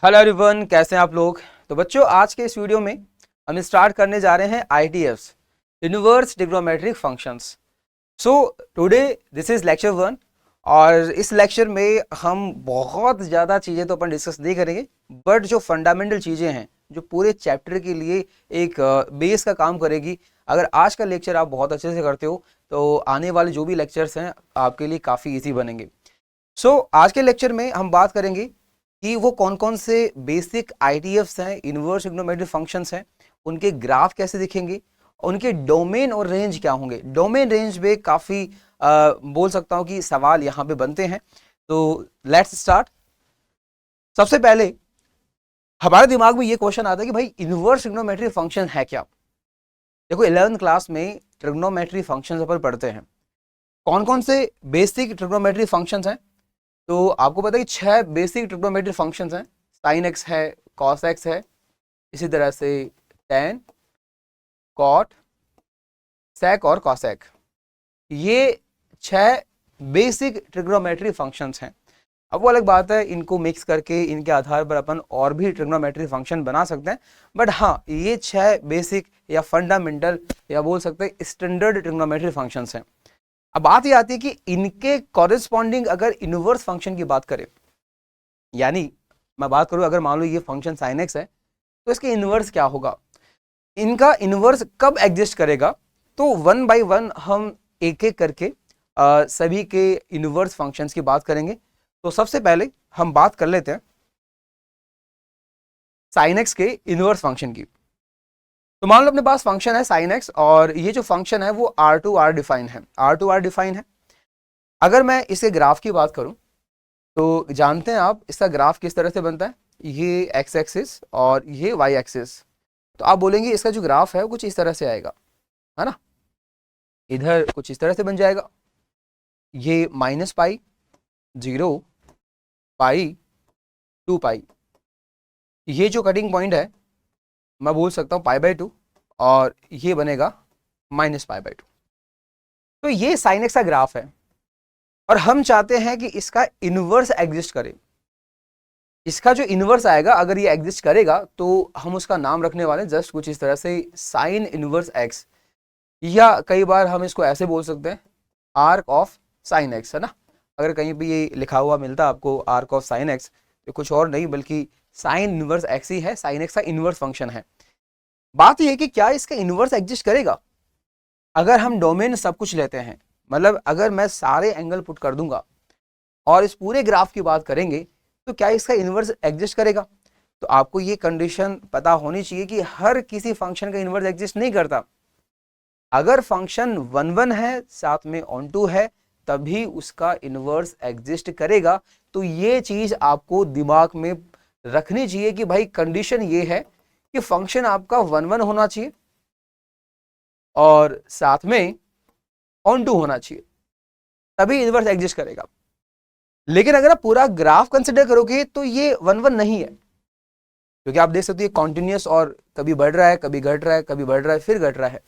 Hello everyone, कैसे हैं आप लोग। तो बच्चों, आज के इस वीडियो में हम स्टार्ट करने जा रहे हैं ITFs, inverse trigonometric functions. So today this is lecture 1 और इस लेक्चर में हम बहुत ज़्यादा चीज़ें तो अपन डिस्कस नहीं करेंगे, बट जो फंडामेंटल चीज़ें हैं जो पूरे चैप्टर के लिए एक बेस का काम करेगी। अगर आज का लेक्चर आप बहुत अच्छे से करते हो तो आने वाले जो भी लेक्चर्स हैं आपके लिए काफ़ी ईजी बनेंगे। आज के लेक्चर में हम बात करेंगे कि वो कौन कौन से बेसिक ITFs हैं, इनवर्स ट्रिग्नोमेट्रिक फंक्शंस हैं, उनके ग्राफ कैसे दिखेंगे, उनके डोमेन और रेंज क्या होंगे। डोमेन रेंज में काफ़ी बोल सकता हूँ कि सवाल यहाँ पे बनते हैं। तो लेट्स स्टार्ट। सबसे पहले हमारे दिमाग में ये क्वेश्चन आता है कि भाई इनवर्स ट्रिग्नोमेट्रिक फंक्शन है क्या। देखो 11th क्लास में ट्रिग्नोमेट्री फंक्शंस अपन पढ़ते हैं। कौन कौन से बेसिक ट्रिग्नोमेट्री फंक्शंस हैं, तो आपको पता है कि 6 बेसिक ट्रिग्नोमेट्री फंक्शंस हैं। साइन एक्स है, कॉस एक्स है, इसी तरह से टेन, कॉट, सेक और कॉसेक। ये 6 बेसिक ट्रिग्नोमेट्री फंक्शंस हैं। अब वो अलग बात है, इनको मिक्स करके इनके आधार पर अपन और भी ट्रिग्नोमेट्री फंक्शन बना सकते हैं, बट हाँ, ये 6 बेसिक या फंडामेंटल या बोल सकते हैं स्टैंडर्ड ट्रिग्नोमेट्री फंक्शंस हैं। अब बात ये आती है कि इनके कॉरेस्पॉन्डिंग अगर इनवर्स फंक्शन की बात करें, यानी मैं बात करूं अगर मान लो ये फंक्शन साइन एक्स है तो इसके इनवर्स क्या होगा, इनका इनवर्स कब एग्जिस्ट करेगा। तो 1 बाय 1 हम एक एक करके सभी के इनवर्स फंक्शंस की बात करेंगे। तो सबसे पहले हम बात कर लेते हैं साइन एक्स के इनवर्स फंक्शन की। तो मान लो अपने पास फंक्शन है साइन एक्स और ये जो फंक्शन है वो R2R डिफाइन है, R2R डिफाइन है। अगर मैं इसके ग्राफ की बात करूं तो जानते हैं आप इसका ग्राफ किस तरह से बनता है, ये एक्स एक्सिस और ये वाई एक्सिस। तो आप बोलेंगे इसका जो ग्राफ है वो कुछ इस तरह से आएगा, है ना, इधर कुछ इस तरह से बन जाएगा, ये -पाई, 0, पाई, 2 पाई। ये जो कटिंग पॉइंट है मैं बोल सकता हूँ π/2 और ये बनेगा -π/2। तो ये साइन एक्स का ग्राफ है और हम चाहते हैं कि इसका इनवर्स एग्जिस्ट करे। इसका जो इनवर्स आएगा अगर ये एग्जिस्ट करेगा तो हम उसका नाम रखने वाले जस्ट कुछ इस तरह से साइन इनवर्स एक्स, या कई बार हम इसको ऐसे बोल सकते हैं आर्क ऑफ साइन एक्स, है ना। अगर कहीं भी ये लिखा हुआ मिलता है आपको आर्क ऑफ साइन एक्स तो कुछ और नहीं बल्कि साइन इनवर्स एक्स ही है, साइन एक्स का इनवर्स फंक्शन है। बात यह है कि क्या इसका इनवर्स एग्जिस्ट करेगा अगर हम डोमेन सब कुछ लेते हैं, मतलब अगर मैं सारे एंगल पुट कर दूंगा और इस पूरे ग्राफ की बात करेंगे तो क्या इसका इनवर्स एग्जिस्ट करेगा। तो आपको ये कंडीशन पता होनी चाहिए कि हर किसी फंक्शन का इनवर्स एग्जिस्ट नहीं करता। अगर फंक्शन 1 है साथ में ऑन टू है तभी उसका इनवर्स एग्जिस्ट करेगा। तो ये चीज आपको दिमाग में रखनी चाहिए कि भाई कंडीशन ये है कि फंक्शन आपका 1 होना चाहिए और साथ में ऑन टू होना चाहिए, तभी इनवर्स एग्जिस्ट करेगा। लेकिन अगर आप पूरा ग्राफ कंसिडर करोगे तो ये 1 नहीं है, क्योंकि आप देख सकते हो कॉन्टिन्यूस और कभी बढ़ रहा है, कभी घट रहा है, कभी बढ़ रहा है, फिर घट रहा है।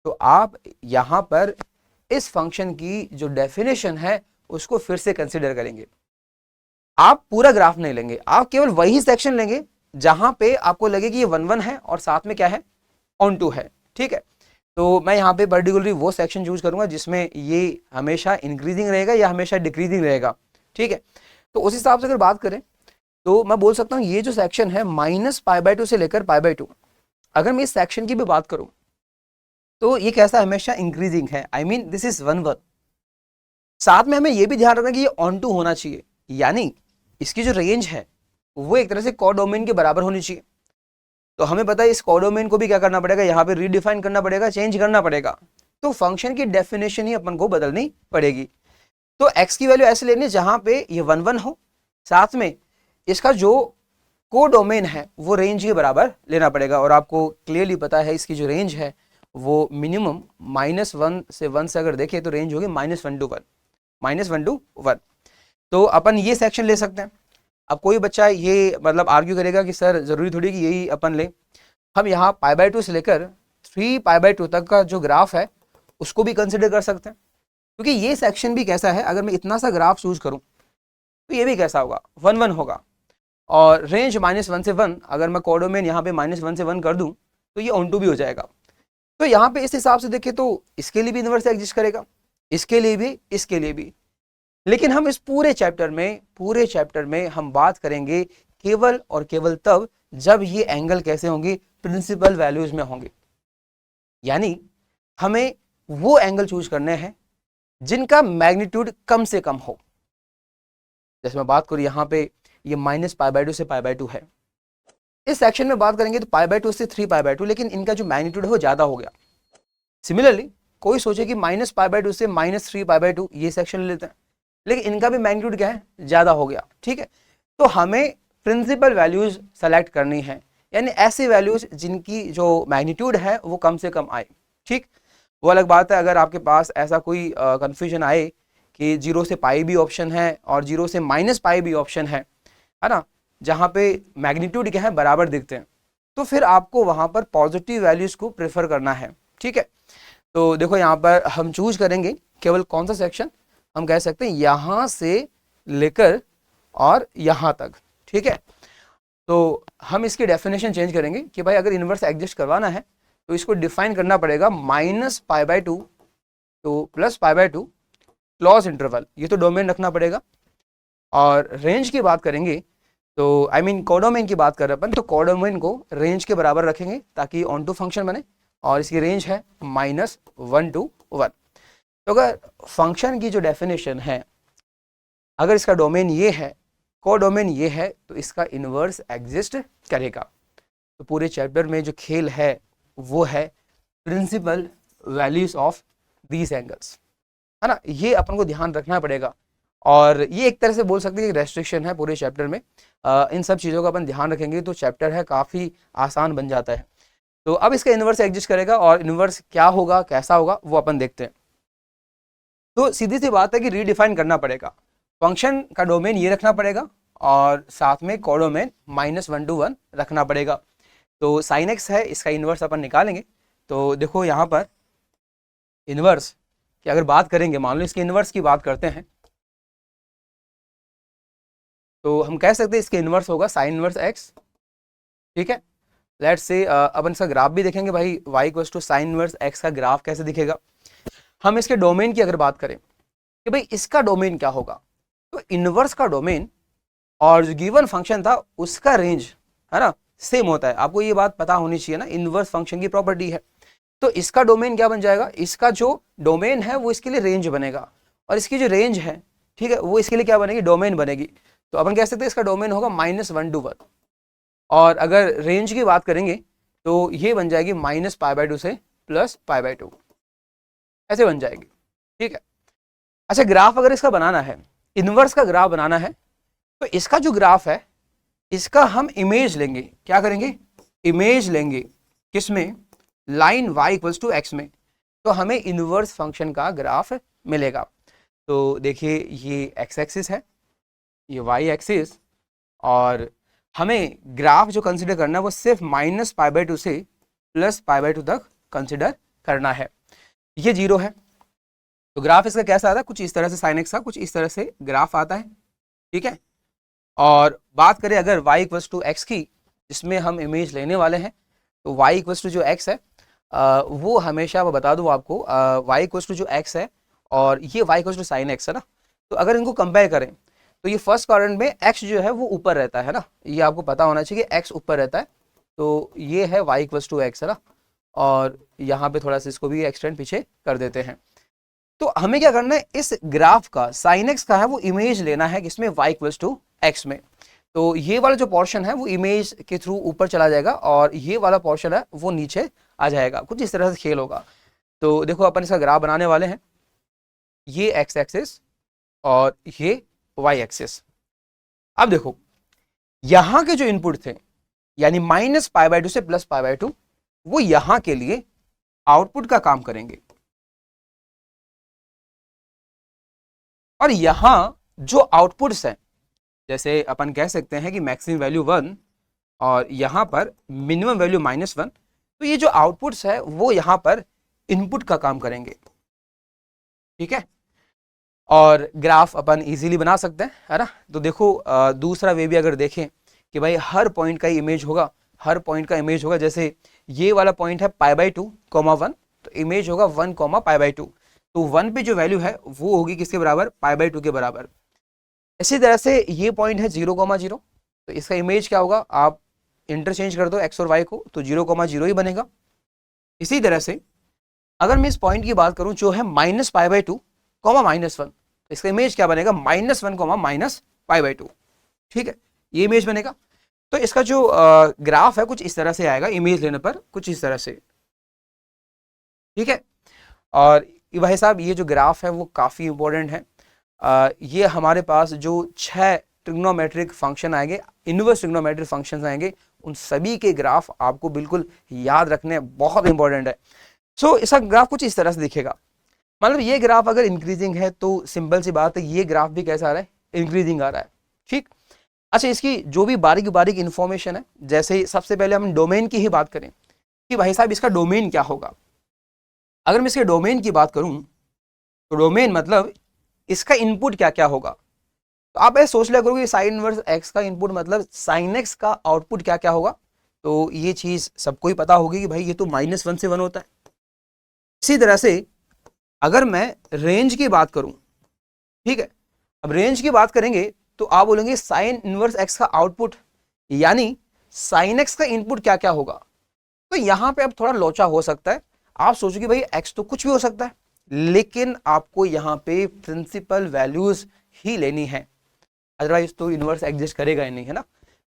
तो आप यहां पर इस फंक्शन की जो डेफिनेशन है उसको फिर से कंसिडर करेंगे। आप पूरा ग्राफ नहीं लेंगे, आप केवल वही सेक्शन लेंगे जहां पे आपको लगे कि ये 1 है और साथ में क्या है, ऑन टू है। ठीक है, तो मैं यहाँ पे पर्टिकुलरली वो सेक्शन चूज करूंगा जिसमें ये हमेशा इंक्रीजिंग रहेगा या हमेशा डिक्रीजिंग रहेगा। ठीक है, तो उस हिसाब से अगर बात करें तो मैं बोल सकता हूँ ये जो सेक्शन है -π/2 से लेकर π/2, अगर मैं इस सेक्शन की भी बात करूं तो ये कैसा हमेशा इंक्रीजिंग है, आई मीन दिस इज 1 साथ में हमें ये भी ध्यान रखना कि ये ऑन टू होना चाहिए, यानी इसकी जो रेंज है वो एक तरह से कोडोमेन के बराबर होनी चाहिए। तो हमें पता है इस कोडोमेन को भी क्या करना पड़ेगा, यहाँ पे रीडिफाइन करना पड़ेगा, चेंज करना पड़ेगा। तो फंक्शन की डेफिनेशन ही अपन को बदलनी पड़ेगी। तो x की वैल्यू ऐसे लेनी है जहां पे ये 1 हो, साथ में इसका जो कोडोमेन है वो रेंज के बराबर लेना पड़ेगा। और आपको क्लियरली पता है इसकी जो रेंज है वो मिनिमम -1 से 1 से अगर देखें तो रेंज होगी -1 to 1। तो अपन ये सेक्शन ले सकते हैं। अब कोई बच्चा ये मतलब आर्ग्यू करेगा कि सर जरूरी थोड़ी कि यही अपन ले, हम यहाँ π/2 से लेकर 3π/2 तक का जो ग्राफ है उसको भी कंसिडर कर सकते हैं, क्योंकि ये सेक्शन भी कैसा है, अगर मैं इतना सा ग्राफ चूज करूं तो ये भी कैसा होगा, 1 1 होगा। और रेंज -1 से 1, अगर मैं कोडोमेन यहाँ पे -1 से 1 कर दूं तो ये ऑन टू भी हो जाएगा। तो यहाँ पे इस हिसाब से देखें तो इसके लिए भी इन्वर्स एग्जिस्ट करेगा, इसके लिए भी, इसके लिए भी। लेकिन हम इस पूरे चैप्टर में हम बात करेंगे केवल और केवल तब जब ये एंगल कैसे होंगे, प्रिंसिपल वैल्यूज में होंगे। यानी हमें वो एंगल चूज करने हैं जिनका मैग्नीट्यूड कम से कम हो। जैसे मैं बात करूं यहाँ पे ये -π/2 से π/2 है। इस सेक्शन में बात करेंगे तो π/2 से 3π/2, लेकिन इनका जो मैग्नीट्यूड है वो ज्यादा हो गया। सिमिलरली कोई सोचे कि -π/2 से -3π/2 ये सेक्शन ले लेते हैं, लेकिन इनका भी मैग्नीट्यूड क्या है, ज्यादा हो गया। ठीक है, तो हमें प्रिंसिपल वैल्यूज सेलेक्ट करनी है, यानी ऐसी वैल्यूज जिनकी जो मैग्नीट्यूड है वो कम से कम आए। ठीक, वो अलग बात है अगर आपके पास ऐसा कोई कंफ्यूजन आए कि 0 से π भी ऑप्शन है और 0 से -π भी ऑप्शन है ना, जहाँ पे मैग्नीट्यूड क्या है बराबर दिखते हैं, तो फिर आपको वहाँ पर पॉजिटिव वैल्यूज को प्रेफर करना है। ठीक है, तो देखो यहाँ पर हम चूज करेंगे केवल कौन सा सेक्शन, हम कह सकते हैं यहाँ से लेकर और यहाँ तक। ठीक है, तो हम इसकी डेफिनेशन चेंज करेंगे कि भाई अगर इन्वर्स एग्जिस्ट करवाना है तो इसको डिफाइन करना पड़ेगा -π/2 तो +π/2 क्लोज इंटरवल, ये तो डोमेन रखना पड़ेगा। और रेंज की बात करेंगे तो कोडोमेन की बात कर रहे अपन, तो कोडोमेन को रेंज के बराबर रखेंगे ताकि ऑन टू फंक्शन बने, और इसकी रेंज है -1 to 1। तो अगर फंक्शन की जो डेफिनेशन है, अगर इसका डोमेन ये है, कोडोमेन ये है, तो इसका इन्वर्स एग्जिस्ट करेगा। तो पूरे चैप्टर में जो खेल है वो है principal values of these angles, है ना, ये अपन को ध्यान रखना पड़ेगा। और ये एक तरह से बोल सकते हैं कि रेस्ट्रिक्शन है पूरे चैप्टर में। इन सब चीज़ों का अपन ध्यान रखेंगे तो चैप्टर है काफ़ी आसान बन जाता है। तो अब इसका इन्वर्स एग्जिस्ट करेगा, और इन्वर्स क्या होगा, कैसा होगा, वो अपन देखते हैं। तो सीधी सी बात है कि रीडिफाइन करना पड़ेगा, फंक्शन का डोमेन ये रखना पड़ेगा और साथ में कोडोमेन -1 to 1 रखना पड़ेगा। तो sin x है, इसका इन्वर्स अपन निकालेंगे। तो देखो यहाँ पर इन्वर्स की अगर बात करेंगे, मान लो इसके इन्वर्स की बात करते हैं, तो हम कह सकते हैं इसके इन्वर्स होगा sin इन्वर्स x। ठीक है, लेट्स से अपन इसका ग्राफ भी देखेंगे भाई, y = sin इन्वर्स x का ग्राफ कैसे दिखेगा। हम इसके डोमेन की अगर बात करें कि भाई इसका डोमेन क्या होगा, तो इन्वर्स का डोमेन और जो गिवन फंक्शन था उसका रेंज, है ना, सेम होता है। आपको ये बात पता होनी चाहिए ना, इन्वर्स फंक्शन की प्रॉपर्टी है। तो इसका डोमेन क्या बन जाएगा, इसका जो डोमेन है वो इसके लिए रेंज बनेगा, और इसकी जो रेंज है, ठीक है, वो इसके लिए क्या बनेगी, डोमेन बनेगी। तो अपन कह सकते हैं इसका डोमेन होगा -1 to 1। और अगर रेंज की बात करेंगे तो ये बन जाएगी -π/2 से +π/2, ऐसे बन जाएगी। ठीक है, अच्छा ग्राफ अगर इसका बनाना है, इन्वर्स का ग्राफ बनाना है, तो इसका जो ग्राफ है इसका हम इमेज लेंगे। क्या करेंगे, इमेज लेंगे, किसमें, लाइन y = x में, तो हमें इन्वर्स फंक्शन का ग्राफ मिलेगा। तो देखिए ये x एक्सिस है, ये y एक्सिस, और हमें ग्राफ जो कंसिडर करना है वो सिर्फ -π/2 से +π/2 तक कंसिडर करना है। ये 0 है, तो ग्राफ इसका कैसा आता है, कुछ इस तरह से sin x का कुछ इस तरह से ग्राफ आता है। ठीक है, और बात करें अगर y = x की, जिसमें हम इमेज लेने वाले हैं, तो y = जो x है वो हमेशा, मैं बता दूं आपको, y = जो x है और ये y = sin x है ना, तो अगर इनको कंपेयर करें तो ये फर्स्ट क्वाड्रेंट में x जो है वो ऊपर रहता है ना, ये आपको पता होना चाहिए कि x ऊपर रहता है। तो ये है y = x है ना, और यहाँ पे थोड़ा सा इसको भी एक्सटेंड पीछे कर देते हैं। तो हमें क्या करना है, इस ग्राफ का sin x का है वो इमेज लेना है, किसमें, y = x में। तो ये वाला जो पोर्शन है वो इमेज के थ्रू ऊपर चला जाएगा और ये वाला पोर्शन है वो नीचे आ जाएगा, कुछ इस तरह से खेल होगा। तो देखो अपन इसका ग्राफ बनाने वाले हैं, ये x एक्सिस और ये y एक्सिस। अब देखो यहां के जो इनपुट थे, यानी -π/2 से +π/2, वो यहां के लिए आउटपुट का काम करेंगे, और यहां जो आउटपुट्स हैं, जैसे अपन कह सकते हैं कि मैक्सिमम वैल्यू 1 और यहां पर मिनिमम वैल्यू -1, तो ये जो आउटपुट्स है वो यहां पर इनपुट का काम करेंगे। ठीक है, और ग्राफ अपन इजीली बना सकते हैं, है ना। तो देखो दूसरा वे भी अगर देखें कि भाई हर पॉइंट का इमेज होगा, हर पॉइंट का इमेज होगा। जैसे ये वाला पॉइंट है π/2, 1, तो इमेज होगा 1, π/2। तो 1 पे जो वैल्यू है वो होगी किसके बराबर, π/2 के बराबर। इसी तरह से ये पॉइंट है 0,0, तो इसका इमेज क्या होगा, आप इंटरचेंज कर दो x और y को, तो 0,0 ही बनेगा। इसी तरह से अगर मैं इस पॉइंट की बात करूं जो है -π/2, -1, तो इसका इमेज क्या बनेगा, -1, -π/2। ठीक है, ये इमेज बनेगा। तो इसका जो ग्राफ है कुछ इस तरह से आएगा, इमेज लेने पर कुछ इस तरह से। ठीक है, और भाई साहब ये जो ग्राफ है वो काफ़ी इंपॉर्टेंट है। ये हमारे पास जो 6 ट्रिग्नोमेट्रिक फंक्शन आएंगे, इनवर्स ट्रिग्नोमेट्रिक फंक्शन आएंगे, उन सभी के ग्राफ आपको बिल्कुल याद रखने, बहुत इंपॉर्टेंट है। सो इसका ग्राफ कुछ इस तरह से दिखेगा। मतलब ये ग्राफ अगर इंक्रीजिंग है तो सिंपल सी बात है, ये ग्राफ भी कैसा आ रहा है, इंक्रीजिंग आ रहा है। ठीक, अच्छा इसकी जो भी बारीक बारीक इंफॉर्मेशन है, जैसे सबसे पहले हम डोमेन की ही बात करें कि भाई साहब इसका डोमेन क्या होगा। अगर मैं इसके डोमेन की बात करूं तो डोमेन मतलब इसका इनपुट क्या क्या होगा। तो आप ऐसे सोच लिया करो कि साइन इनवर्स एक्स का इनपुट मतलब साइन एक्स का आउटपुट क्या क्या होगा। तो ये चीज सबको ही पता होगी कि भाई ये तो -1 से 1 होता है। इसी तरह से अगर मैं रेंज की बात करूं, ठीक है, अब रेंज की बात करेंगे तो आप बोलेंगे साइन इनवर्स एक्स का आउटपुट यानी साइन एक्स का इनपुट क्या क्या होगा। तो यहां पे अब थोड़ा लोचा हो सकता है, आप सोचोगे भाई एक्स तो कुछ भी हो सकता है, लेकिन आपको यहां पे प्रिंसिपल वैल्यूज ही लेनी है, अदरवाइज तो इनवर्स एग्जिस्ट करेगा ही नहीं, है ना।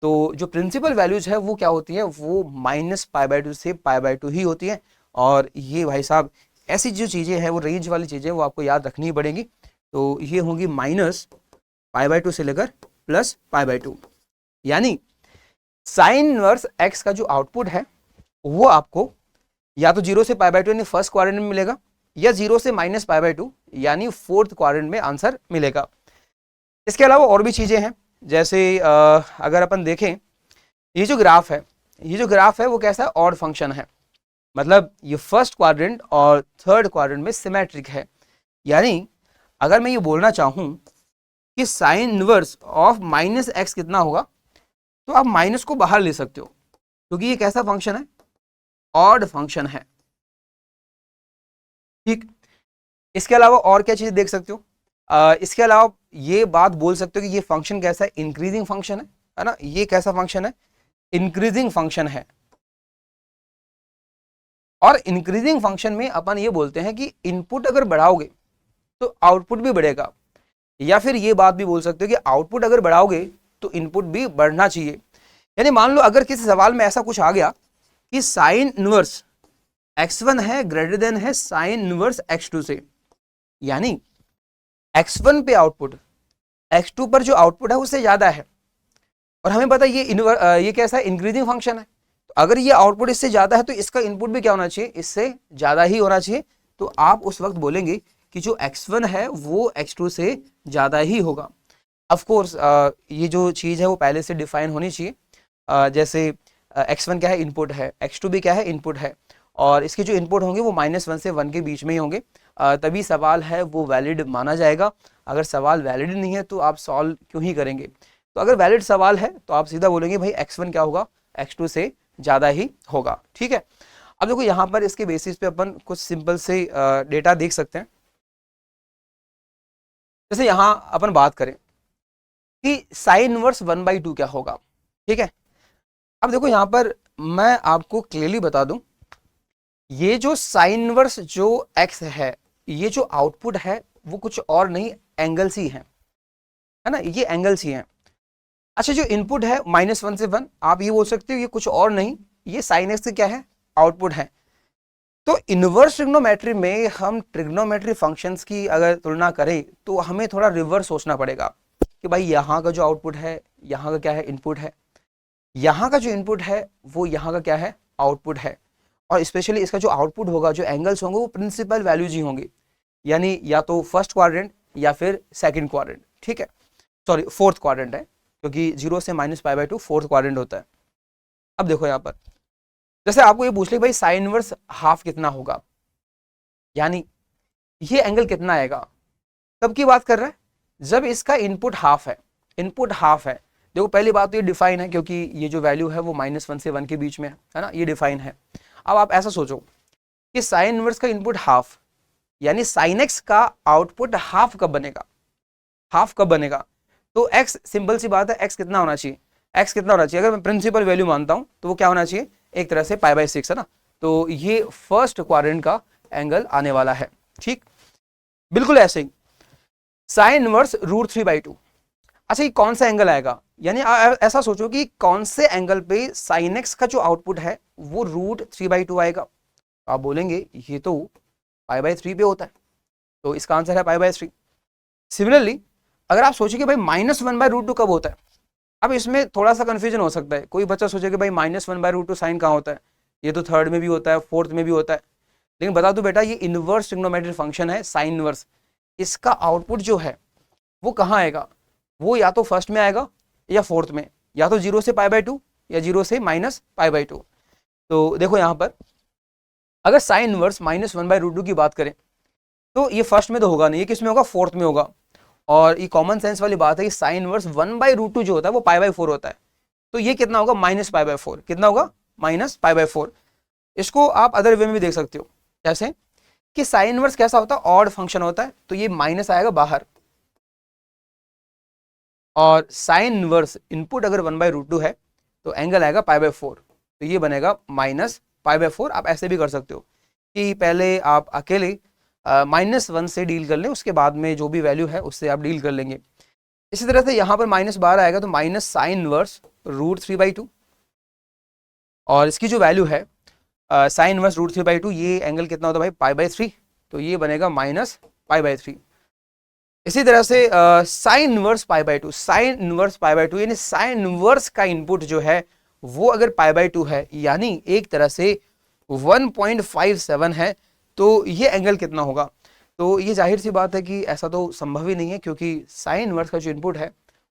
तो जो प्रिंसिपल वैल्यूज है वो क्या होती है, वो -π/2 से π/2 ही होती है। और ये भाई साहब ऐसी जो चीजें हैं वो रेंज वाली चीजें वो आपको याद रखनी पड़ेगी। तो ये होंगी -π/2 से लेकर +π/2, यानी साइन इनवर्स एक्स का जो आउटपुट है वो आपको या तो 0 से π/2 यानी फर्स्ट क्वाड्रेंट में मिलेगा, या 0 से -π/2 यानी फोर्थ क्वाड्रेंट में आंसर मिलेगा। इसके अलावा और भी चीजें हैं, जैसे अगर अपन देखें ये जो ग्राफ है, ये जो ग्राफ है वो कैसा है, ऑड फंक्शन है, मतलब ये फर्स्ट क्वाड्रेंट और थर्ड क्वाड्रेंट में सिमेट्रिक है। यानी अगर मैं ये बोलना चाहूं कि साइन इनवर्स ऑफ -x कितना होगा, तो आप माइनस को बाहर ले सकते हो, क्योंकि ये कैसा फंक्शन है, ऑड फंक्शन है। ठीक, इसके अलावा और क्या चीज देख सकते हो, इसके अलावा ये बात बोल सकते हो कि ये फंक्शन कैसा है, इंक्रीजिंग फंक्शन है ना। ये कैसा फंक्शन है, इंक्रीजिंग फंक्शन है। और इंक्रीजिंग फंक्शन में अपन ये बोलते हैं कि इनपुट अगर बढ़ाओगे तो आउटपुट भी बढ़ेगा, या फिर ये बात भी बोल सकते हो कि आउटपुट अगर बढ़ाओगे तो इनपुट भी बढ़ना चाहिए। यानी मान लो अगर किसी सवाल में ऐसा कुछ आ गया कि साइन इनवर्स x1 है ग्रेटर देन है साइन इनवर्स x2 से, यानी x1 पे आउटपुट x2 पर जो आउटपुट है उससे ज्यादा है, और हमें पता है ये कैसा है, इंक्रीजिंग फंक्शन है। तो अगर ये आउटपुट इससे ज्यादा है तो इसका इनपुट भी क्या होना चाहिए, इससे ज्यादा ही होना चाहिए। तो आप उस वक्त बोलेंगे कि जो x1 है वो x2 से ज्यादा ही होगा। ऑफ कोर्स ये जो चीज है वो पहले से डिफाइन होनी चाहिए। जैसे x1 क्या है, इनपुट है, x2 भी क्या है, इनपुट है, और इसके जो इनपुट होंगे वो -1 से 1 के बीच में ही होंगे, तभी सवाल है वो वैलिड माना जाएगा। अगर सवाल वैलिड नहीं है तो आप सॉल्व क्यों ही करेंगे। तो अगर वैलिड सवाल है तो आप सीधा बोलेंगे भाई x1 क्या होगा, x2 से ज़्यादा ही होगा। ठीक है, अब देखो यहाँ पर इसके बेसिस पे अपन कुछ सिंपल से डेटा देख सकते हैं। जैसे यहाँ अपन बात करें कि साइन इनवर्स 1/2 क्या होगा। ठीक है, अब देखो यहाँ पर मैं आपको क्लियरली बता दूं, ये जो साइन इनवर्स जो x है, ये जो आउटपुट है वो कुछ और नहीं, एंगल्स ही है ना, ये एंगल्स ही हैं। अच्छा जो इनपुट है -1 से 1, आप ये बोल सकते हो ये कुछ और नहीं, ये साइन एक्स क्या है, आउटपुट है। तो इनवर्स ट्रिग्नोमेट्री में हम ट्रिग्नोमेट्री फंक्शंस की अगर तुलना करें तो हमें थोड़ा रिवर्स सोचना पड़ेगा कि भाई यहाँ का जो आउटपुट है, यहाँ का क्या है, इनपुट है, यहाँ का जो इनपुट है वो यहाँ का क्या है, आउटपुट है। और स्पेशली इसका जो आउटपुट होगा, जो एंगल्स होंगे वो प्रिंसिपल वैल्यूज ही होंगे, यानी या तो फर्स्ट क्वाड्रेंट या फिर सेकंड क्वाड्रेंट। ठीक है, सॉरी फोर्थ क्वाड्रेंट है, क्योंकि 0 से -π/2 फोर्थ क्वाड्रेंट होता है। अब देखो यहाँ पर जैसे आपको ये पूछ ले भाई साइन इनवर्स हाफ कितना होगा, यानी ये एंगल कितना आएगा, कब की बात कर रहा है, जब इसका इनपुट हाफ है, इनपुट हाफ है। देखो पहली बात तो ये डिफाइन है, क्योंकि ये जो वैल्यू है वो -1 से 1 के बीच में है ना, ये डिफाइन है। अब आप ऐसा सोचो कि साइन इनवर्स का इनपुट हाफ, यानी साइन एक्स का आउटपुट हाफ कब बनेगा, हाफ कब बनेगा? तो एक्स, सिंपल सी बात है, एक्स कितना होना चाहिए, एक्स कितना होना चाहिए, अगर मैं प्रिंसिपल वैल्यू मानता हूं तो वो क्या होना चाहिए, एक तरह से π/6 है ना। तो ये फर्स्ट क्वाड्रेंट का एंगल आने वाला है। ठीक, बिल्कुल ऐसे ही साइन इनवर्स √3/2। अच्छा, ये कौन सा एंगल आएगा, यानी ऐसा सोचो कि कौन से एंगल पे साइन एक्स का जो आउटपुट है वो √3/2 आएगा। आप बोलेंगे ये तो π/3 पे होता है, तो इसका आंसर है π/3। सिमिलरली अगर आप सोचें कि भाई -1/√2 कब होता है, अब इसमें थोड़ा सा कंफ्यूजन हो सकता है। कोई बच्चा सोचे कि भाई -1/√2 साइन कहाँ होता है, ये तो थर्ड में भी होता है, फोर्थ में भी होता है। लेकिन बता दो बेटा, ये इनवर्स ट्रिग्नोमेट्रिक फंक्शन है साइन इनवर्स, इसका आउटपुट जो है वो कहाँ आएगा, वो या तो फर्स्ट में आएगा या फोर्थ में, या तो 0 से π/2 या 0 से -π/2। तो देखो यहाँ पर अगर साइन इनवर्स -1/√2 की बात करें तो ये फर्स्ट में तो होगा नहीं, ये किस में होगा, फोर्थ में होगा। और ये कॉमन सेंस वाली बात है कि साइन इनवर्स 1/√2 जो होता है वो π/4 होता है, तो ये कितना होगा, -π/4। कितना होगा, -π/4। इसको आप अदर वे में भी देख सकते हो, कैसे कि साइन इनवर्स कैसा होता है, ऑड फंक्शन होता है, तो ये माइनस आएगा बाहर, और साइन इनवर्स इनपुट अगर 1/√2 है तो एंगल आएगा π/4, तो ये बनेगा -π/4। आप ऐसे भी कर सकते हो कि पहले आप अकेले -1 से डील कर लें, उसके बाद में जो भी वैल्यू है उससे आप डील कर लेंगे। इसी तरह से यहाँ पर -12 आएगा तो माइनस साइन इनवर्स √3/2, और इसकी जो वैल्यू है साइन इनवर्स √3/2, ये एंगल कितना होता है भाई, π/3, तो ये बनेगा -π/3। इसी तरह से साइन इनवर्स π/2, साइन इनवर्स π/2 यानी साइन इनवर्स का इनपुट जो है वो अगर π/2 है, यानी एक तरह से 1.57 है, तो ये एंगल कितना होगा। तो ये जाहिर सी बात है कि ऐसा तो संभव ही नहीं है, क्योंकि साइन इनवर्स का जो इनपुट है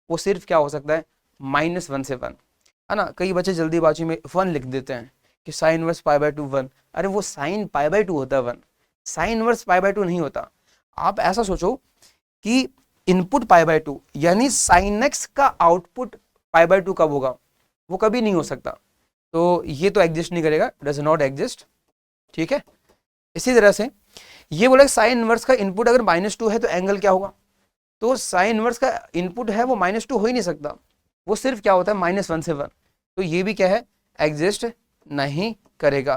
वो सिर्फ क्या हो सकता है, -1 से 1 है ना। कई बच्चे जल्दीबाजी में 1 लिख देते हैं कि साइन इनवर्स π/2 1, अरे वो साइन π/2 होता है 1, साइन इनवर्स π/2 नहीं होता। आप ऐसा सोचो कि इनपुट π/2 यानी साइन एक्स का आउटपुट π/2 कब होगा, वो कभी नहीं हो सकता, तो ये तो एग्जिस्ट नहीं करेगा, डज नॉट एग्जिस्ट। ठीक है, इसी तरह से ये बोला साइन इनवर्स का इनपुट अगर -2 है तो एंगल क्या होगा, तो साइन इनवर्स का इनपुट है वो -2 हो ही नहीं सकता, वो सिर्फ क्या होता है -1 से 1, तो ये भी क्या है, एग्जिस्ट नहीं करेगा।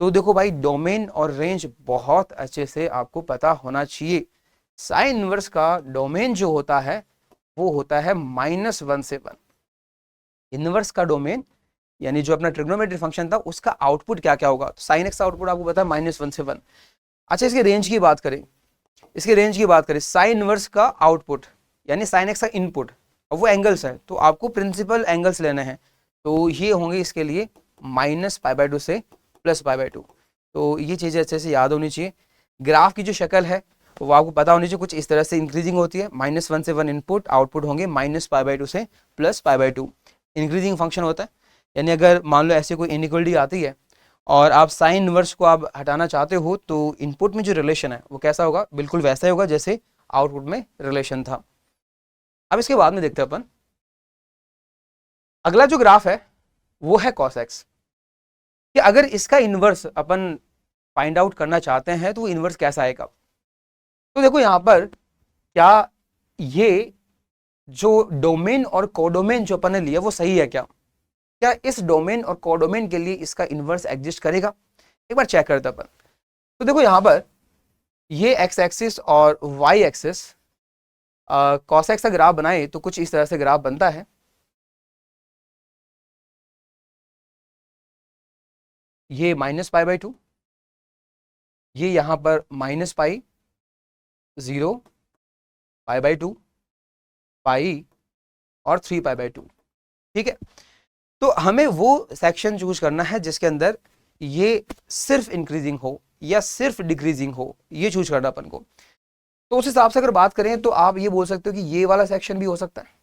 तो देखो भाई, डोमेन और रेंज बहुत अच्छे से आपको पता होना चाहिए। साइन इनवर्स का डोमेन जो होता है वो होता है -1 से 1। इनवर्स का डोमेन यानी जो अपना ट्रिग्नोमेट्रिक फंक्शन था उसका आउटपुट क्या क्या होगा, तो साइन एक्स का आउटपुट आपको पता है -1 से 1। अच्छा, इसके रेंज की बात करें, इसके रेंज की बात करें, साइन इनवर्स का आउटपुट यानी साइन एक्स का इनपुट, और वो एंगल्स है, तो आपको प्रिंसिपल एंगल्स लेने हैं, तो ये होंगे इसके लिए -π/2 से +π/2। तो ये चीज़ें अच्छे से याद होनी चाहिए। ग्राफ की जो शक्ल है वो आपको पता होनी चाहिए, कुछ इस तरह से इंक्रीजिंग होती है, -1 से 1 इनपुट, आउटपुट होंगे -π/2 से +π/2। इंक्रीजिंग फंक्शन होता है, यानी अगर मान लो ऐसे कोई इनइक्वलिटी आती है और आप साइन इनवर्स को आप हटाना चाहते हो, तो इनपुट में जो रिलेशन है वो कैसा होगा, बिल्कुल वैसा ही होगा जैसे आउटपुट में रिलेशन था। अब इसके बाद में देखते हैं अपन, अगला जो ग्राफ है वो है cos x, कि अगर इसका इनवर्स अपन फाइंड आउट करना चाहते हैं तो इनवर्स कैसा आएगा। तो देखो यहाँ पर क्या ये जो डोमेन और कोडोमेन जो अपन ने लिया वो सही है क्या, क्या इस डोमेन और कोडोमेन के लिए इसका इनवर्स एग्जिस्ट करेगा, एक बार चेक करते अपन। तो देखो यहाँ पर ये एक्स एक्सिस और वाई एक्सिस cos x का ग्राफ बनाए तो कुछ इस तरह से ग्राफ बनता है। ये -π/2, ये यहाँ पर -π, 0, π/2, पाई और 3π/2। ठीक है, तो हमें वो सेक्शन चूज करना है जिसके अंदर ये सिर्फ इंक्रीजिंग हो या सिर्फ डिक्रीजिंग हो, ये चूज करना अपन को। तो उस हिसाब से अगर बात करें तो आप ये बोल सकते हो कि ये वाला सेक्शन भी हो सकता है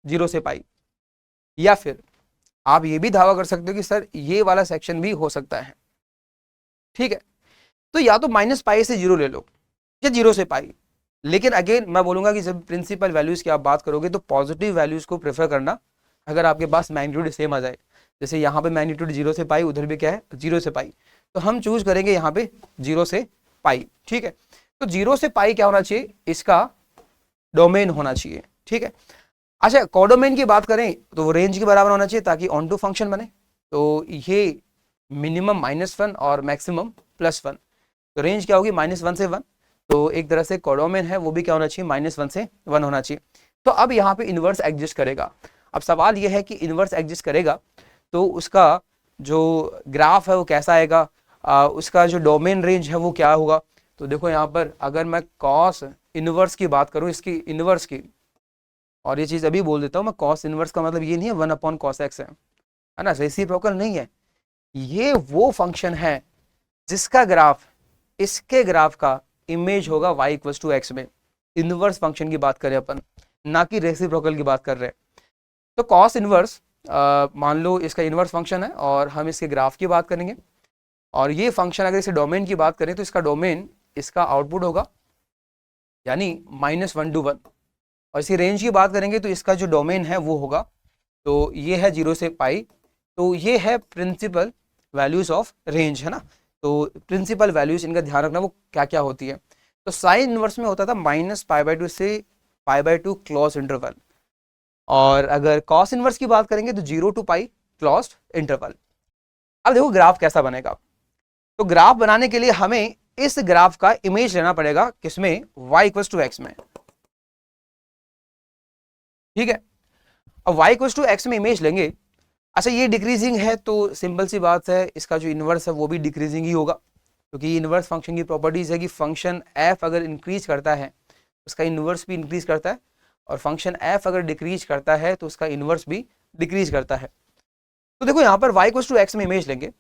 0 से पाई, या फिर आप ये भी दावा कर सकते हो कि सर ये वाला सेक्शन भी हो सकता है। ठीक है, तो या तो -π से 0 ले लो या 0 से पाई, लेकिन अगेन मैं बोलूंगा कि जब प्रिंसिपल वैल्यूज की आप बात करोगे तो पॉजिटिव वैल्यूज को प्रेफर करना, अगर आपके पास मैग्नीट्यूड सेम आ जाए। जैसे यहाँ पे मैग्नीट्यूड 0 से पाई, उधर भी क्या है 0 से पाई, तो हम चूज करेंगे यहाँ पे 0 से पाई। ठीक है, तो 0 से पाई क्या होना चाहिए, इसका डोमेन होना चाहिए। ठीक है, अच्छा कोडोमेन की बात करें तो वो रेंज के बराबर होना चाहिए ताकि ऑन टू फंक्शन बने। तो ये मिनिमम -1 और मैक्सिमम +1, तो रेंज क्या होगी -1 से 1, तो एक तरह से कोडोमेन है वो भी क्या होना चाहिए -1 से 1 होना चाहिए। तो अब यहाँ पे इन्वर्स एग्जिस्ट करेगा। अब सवाल ये है कि इन्वर्स एग्जिस्ट करेगा तो उसका जो ग्राफ है वो कैसा आएगा, उसका जो डोमेन रेंज है वो क्या होगा। तो देखो यहाँ पर अगर मैं कॉस इन्वर्स की बात करूँ, इसकी इन्वर्स की, और ये चीज अभी बोल देता हूँ मैं, कॉस इनवर्स का मतलब ये नहीं है 1/cos x है ना, रेसिप्रोकल नहीं है। ये वो फंक्शन है जिसका ग्राफ इसके ग्राफ का इमेज होगा y = x में। इनवर्स फंक्शन की बात करें अपन, ना कि रेसिप्रोकल की बात कर रहे हैं। तो कॉस इनवर्स मान लो इसका इनवर्स फंक्शन है और हम इसके ग्राफ की बात करेंगे, और ये फंक्शन अगर इसे डोमेन की बात करें तो इसका डोमेन इसका आउटपुट होगा यानी -1 to 1, और इसी रेंज की बात करेंगे तो इसका जो डोमेन है वो होगा, तो ये है 0 से पाई, तो ये है प्रिंसिपल वैल्यूज ऑफ रेंज है ना। तो प्रिंसिपल वैल्यूज इनका ध्यान रखना वो क्या क्या होती है। तो साइन इनवर्स में होता था -π/2 से π/2 क्लोज इंटरवल, और अगर कॉस इनवर्स की बात करेंगे तो 0 to π क्लोज्ड इंटरवल। अब देखो ग्राफ कैसा बनेगा, तो ग्राफ बनाने के लिए हमें इस ग्राफ का इमेज लेना पड़ेगा, किसमें, y = x में। ठीक है, अब y = x में इमेज लेंगे। अच्छा ये डिक्रीजिंग है तो सिंपल सी बात है, इसका जो इन्वर्स है वो भी डिक्रीजिंग ही होगा, क्योंकि इन्वर्स फंक्शन की प्रॉपर्टीज है कि फंक्शन f अगर इंक्रीज करता है उसका इन्वर्स भी इंक्रीज करता है, और फंक्शन f अगर डिक्रीज करता है तो उसका इन्वर्स भी डिक्रीज करता है। तो देखो यहाँ पर y = x में इमेज लेंगे,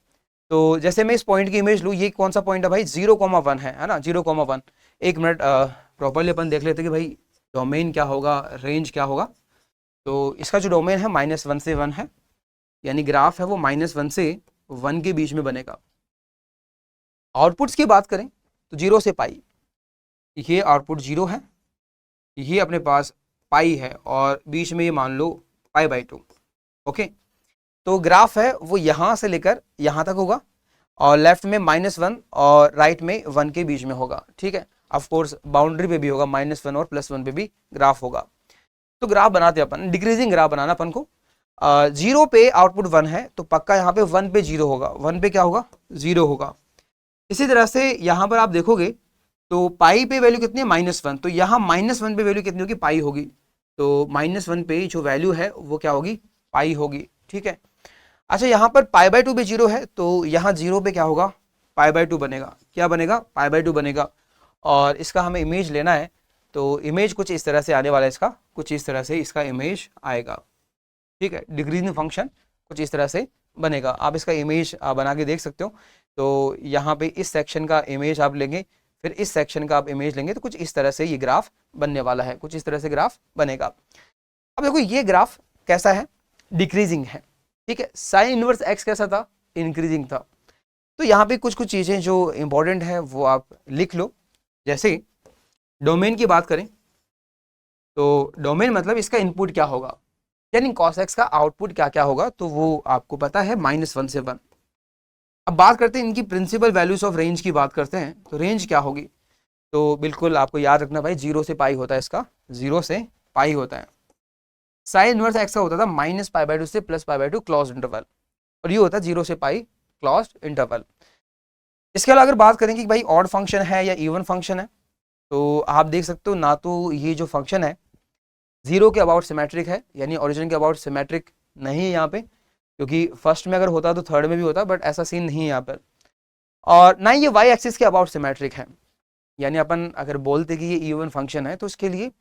तो जैसे मैं इस पॉइंट की इमेज लूँ, ये कौन सा पॉइंट है भाई, 0,1 है ना, 0,1। एक मिनट प्रॉपरली अपन देख लेते कि भाई डोमेन क्या होगा, रेंज क्या होगा। तो इसका जो डोमेन है -1 से 1 है, यानी ग्राफ है वो -1 से 1 के बीच में बनेगा। आउटपुट्स की बात करें तो 0 से पाई, ये आउटपुट 0 है, ये अपने पास पाई है, और बीच में ये मान लो π/2। ओके, तो ग्राफ है वो यहाँ से लेकर यहाँ तक होगा, और लेफ्ट में -1 और राइट में 1 के बीच में होगा। ठीक है, ऑफ कोर्स बाउंड्री पे भी होगा, -1 और +1 पे भी ग्राफ होगा। तो ग्राफ बनाते अपन, डिक्रीजिंग ग्राफ बनाना अपन को। 0 पे आउटपुट 1 है तो पक्का यहाँ पे 1 पे 0 होगा, 1 पे क्या होगा, 0 होगा। इसी तरह से यहाँ पर आप देखोगे तो पाई पे वैल्यू कितनी है, -1, तो यहाँ -1 पे वैल्यू कितनी होगी, पाई होगी। तो -1 पे जो वैल्यू है वो क्या होगी, पाई होगी। ठीक है, अच्छा यहाँ पर π/2 पे 0 है तो यहाँ 0 पे क्या होगा, π/2 बनेगा। क्या बनेगा, π/2 बनेगा, और इसका हमें इमेज लेना है, तो इमेज कुछ इस तरह से आने वाला है, इसका कुछ इस तरह से इसका इमेज आएगा। ठीक है, डिक्रीजिंग फंक्शन कुछ इस तरह से बनेगा, आप इसका इमेज बना के देख सकते हो। तो यहाँ पे इस सेक्शन का इमेज आप लेंगे, फिर इस सेक्शन का आप इमेज लेंगे, तो कुछ इस तरह से ये ग्राफ बनने वाला है, कुछ इस तरह से ग्राफ बनेगा। अब देखो ये ग्राफ कैसा है, डिक्रीजिंग है। ठीक है, साइन इनवर्स x कैसा था, इंक्रीजिंग था। तो यहाँ पे कुछ कुछ चीजें जो इंपॉर्टेंट है वो आप लिख लो। जैसे डोमेन की बात करें तो डोमेन मतलब इसका इनपुट क्या होगा, यानी cos x का आउटपुट क्या क्या होगा, तो वो आपको पता है -1 से 1। अब बात करते हैं इनकी प्रिंसिपल वैल्यूज ऑफ रेंज की बात करते हैं, तो रेंज क्या होगी, तो बिल्कुल आपको याद रखना भाई 0 से पाई होता है, इसका 0 से पाई होता है। साइन इनवर्स x का होता था -π/2 से +π/2 क्लोज इंटरवल, और ये होता है 0 से पाई क्लोज इंटरवल। इसके अलावा अगर बात करें कि भाई ऑड फंक्शन है या इवन फंक्शन है, तो आप देख सकते हो ना, तो ये जो फंक्शन है 0 के अबाउट सिमेट्रिक है, यानी ओरिजिन के अबाउट सिमेट्रिक नहीं है यहाँ पे, क्योंकि फर्स्ट में अगर होता तो थर्ड में भी होता, बट ऐसा सीन नहीं है यहाँ पर। और ना ये y एक्सिस के अबाउट सिमेट्रिक है, यानी अपन अगर बोलते कि ये इवन फंक्शन है तो उसके लिए